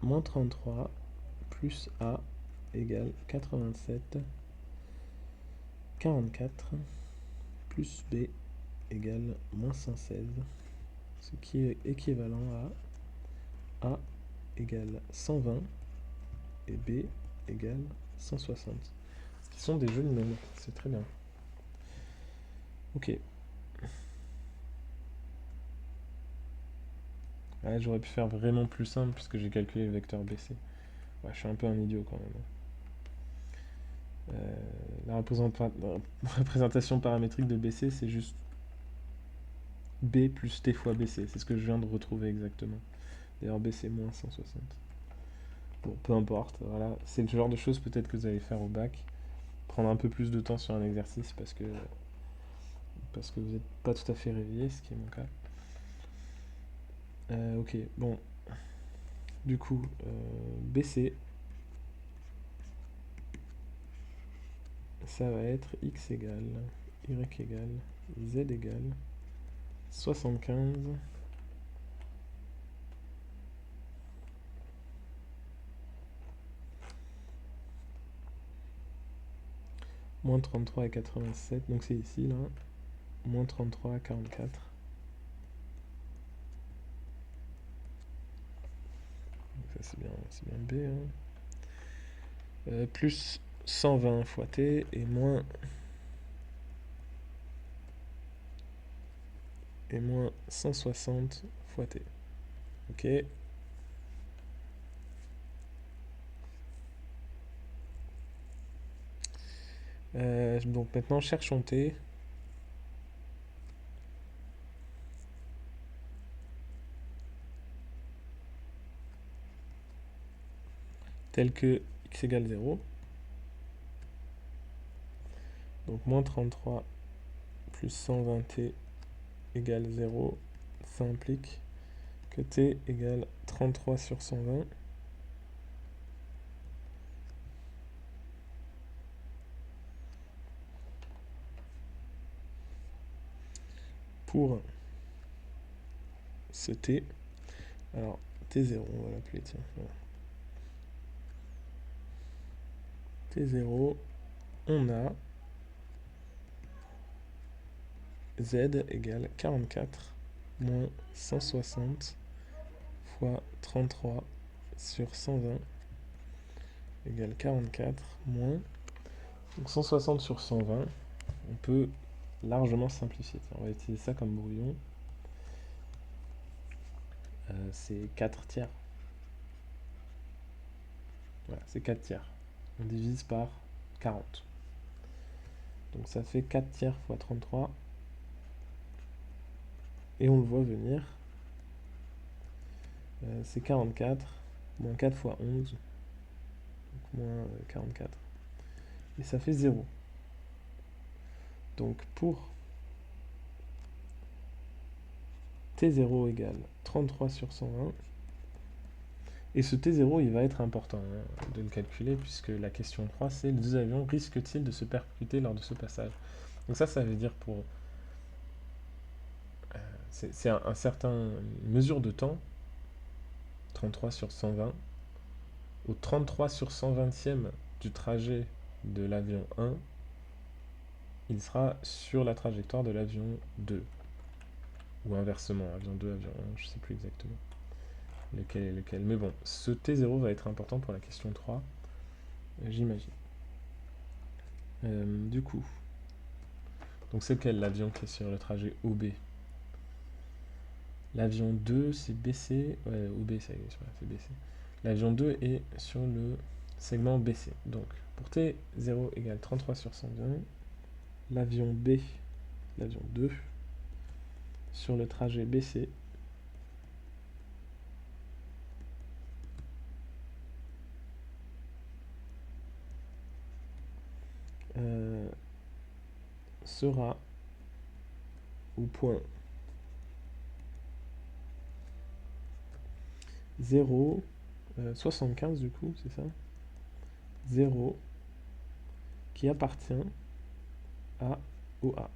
moins 33 plus A égale 87, 44 plus B égale moins 116, ce qui est équivalent à A égale 120 et B égale 160. Ce qui sont des jeux de nombres, c'est très bien. Ok. Ouais, j'aurais pu faire vraiment plus simple puisque j'ai calculé le vecteur BC. Ouais, je suis un peu un idiot quand même. La représentation paramétrique de BC, c'est juste B plus T fois BC. C'est ce que je viens de retrouver exactement. D'ailleurs, BC moins 160. Bon, peu importe. Voilà. C'est le genre de choses peut-être que vous allez faire au bac. Prendre un peu plus de temps sur un exercice parce que vous n'êtes pas tout à fait réveillé, ce qui est mon cas. Ok, bon. Du coup, BC, ça va être X égale, Y égale, Z égale 75 moins 33 et 87, donc c'est ici là, moins 33 à 44. Donc ça c'est bien B. Hein. Plus 120 fois T et moins et moins 160 fois t. Ok. Donc maintenant, cherchons t. Tel que x égale 0. Donc moins 33 plus 120t égale 0. Ça implique que t égale 33 sur 120. Pour ce t. Alors, t0, on va l'appeler, tiens. Voilà. t0, on a z égale 44 moins 160 fois 33 sur 120 égale 44 moins... Donc 160 sur 120, on peut largement simplifier. On va utiliser ça comme brouillon. C'est 4 tiers. Voilà, c'est 4 tiers. On divise par 40. Donc ça fait 4 tiers fois 33. Et on le voit venir. C'est 44, moins 4 fois 11, donc moins 44. Et ça fait 0. Donc pour t0 égale 33 sur 120, et ce t0 il va être important de le calculer, puisque la question 3 c'est les deux avions risquent-ils de se percuter lors de ce passage. Donc ça veut dire pour... c'est un certain mesure de temps, 33 sur 120, au 33 sur 120e du trajet de l'avion 1, il sera sur la trajectoire de l'avion 2. Ou inversement, avion 2, avion 1, je ne sais plus exactement lequel est lequel. Mais bon, ce T0 va être important pour la question 3, j'imagine. Du coup, donc c'est lequel l'avion qui est sur le trajet OB? L'avion 2, c'est BC. Ouais, OB, c'est BC. L'avion 2 est sur le segment BC. Donc, pour T0 égale 33 sur 120, l'avion B, l'avion 2, sur le trajet BC, sera au point 0, 75 du coup, c'est ça? 0 qui appartient à OA.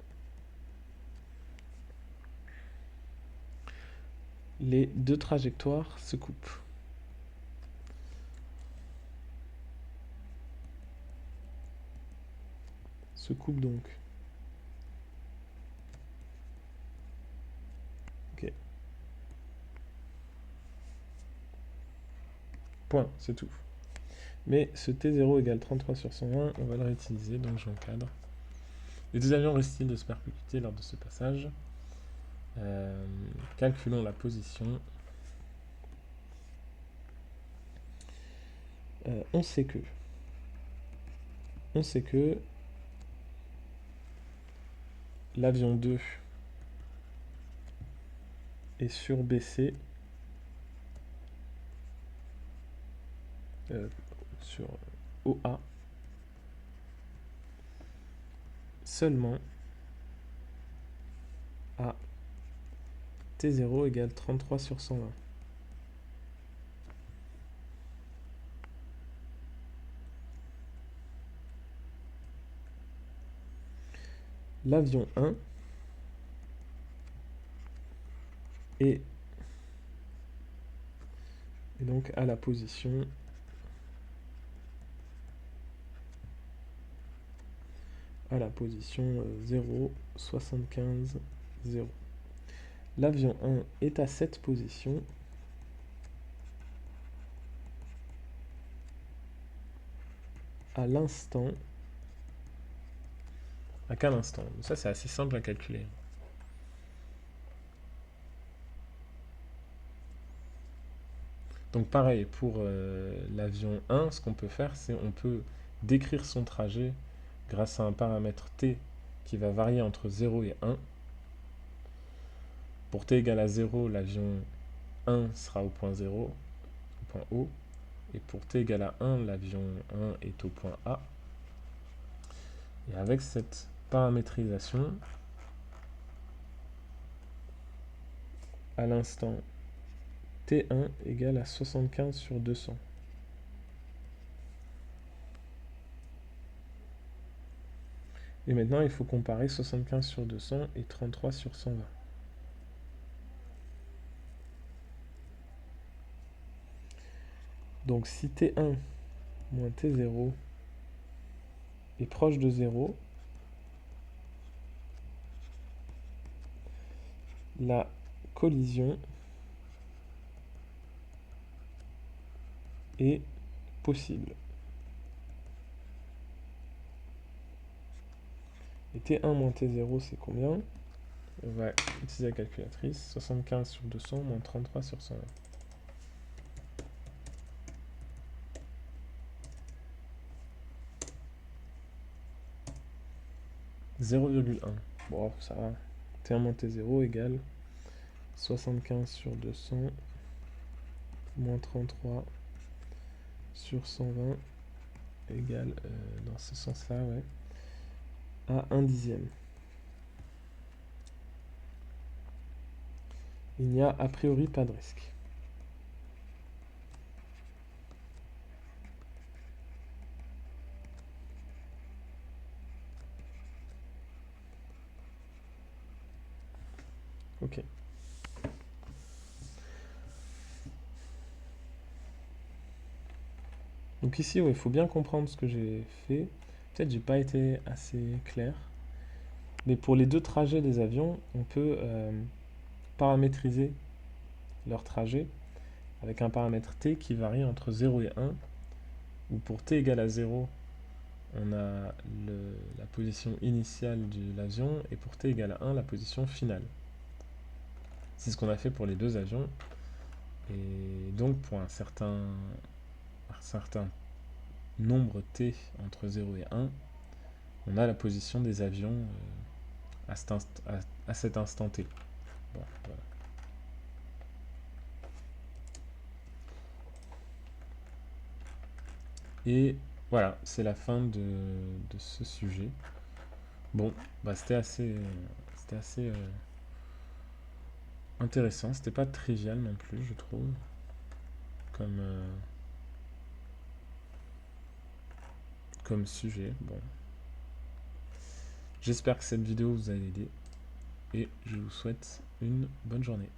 Les deux trajectoires se coupent. Se coupent donc. Ok. Point, c'est tout. Mais ce T0 égale 33 sur 120, on va le réutiliser, donc j'encadre. Les deux avions risquent-ils de se percuter lors de ce passage? Calculons la position. On sait que l'avion 2 est sur BC, sur OA, seulement à T0 égale 33 sur 120. L'avion 1 est donc à la position à la position 0, 75, 0. L'avion 1 est à cette position à l'instant. À quel instant? Ça, c'est assez simple à calculer. Donc pareil, pour l'avion 1, ce qu'on peut faire, c'est on peut décrire son trajet grâce à un paramètre t qui va varier entre 0 et 1. Pour t égale à 0, l'avion 1 sera au point 0, au point O. Et pour t égale à 1, l'avion 1 est au point A. Et avec cette paramétrisation, à l'instant T1 égale à 75 sur 200. Et maintenant, il faut comparer 75 sur 200 et 33 sur 120. Donc si T1 moins T0 est proche de 0, la collision est possible. Et T1 moins T0, c'est combien? On va utiliser la calculatrice. 75 sur 200 moins 33 sur 120. 0,1. Bon, ça va. T1 moins T0 égale 75 sur 200 moins 33 sur 120 égale, dans ce sens-là, ouais, à 1 dixième. Il n'y a a priori pas de risque. Ok. Donc ici, il faut bien comprendre ce que j'ai fait. Peut-être j'ai pas été assez clair. Mais pour les deux trajets des avions, on peut paramétriser leur trajet avec un paramètre t qui varie entre 0 et 1, où pour t égale à 0, on a la position initiale de l'avion, et pour t égale à 1, la position finale. C'est ce qu'on a fait pour les deux avions. Et donc pour un certain nombre t entre 0 et 1, on a la position des avions à cet instant t. Bon, voilà. Et voilà, c'est la fin de ce sujet. Bon, bah c'était assez intéressant. C'était pas trivial non plus, je trouve, comme sujet. Bon, j'espère que cette vidéo vous a aidé et je vous souhaite une bonne journée.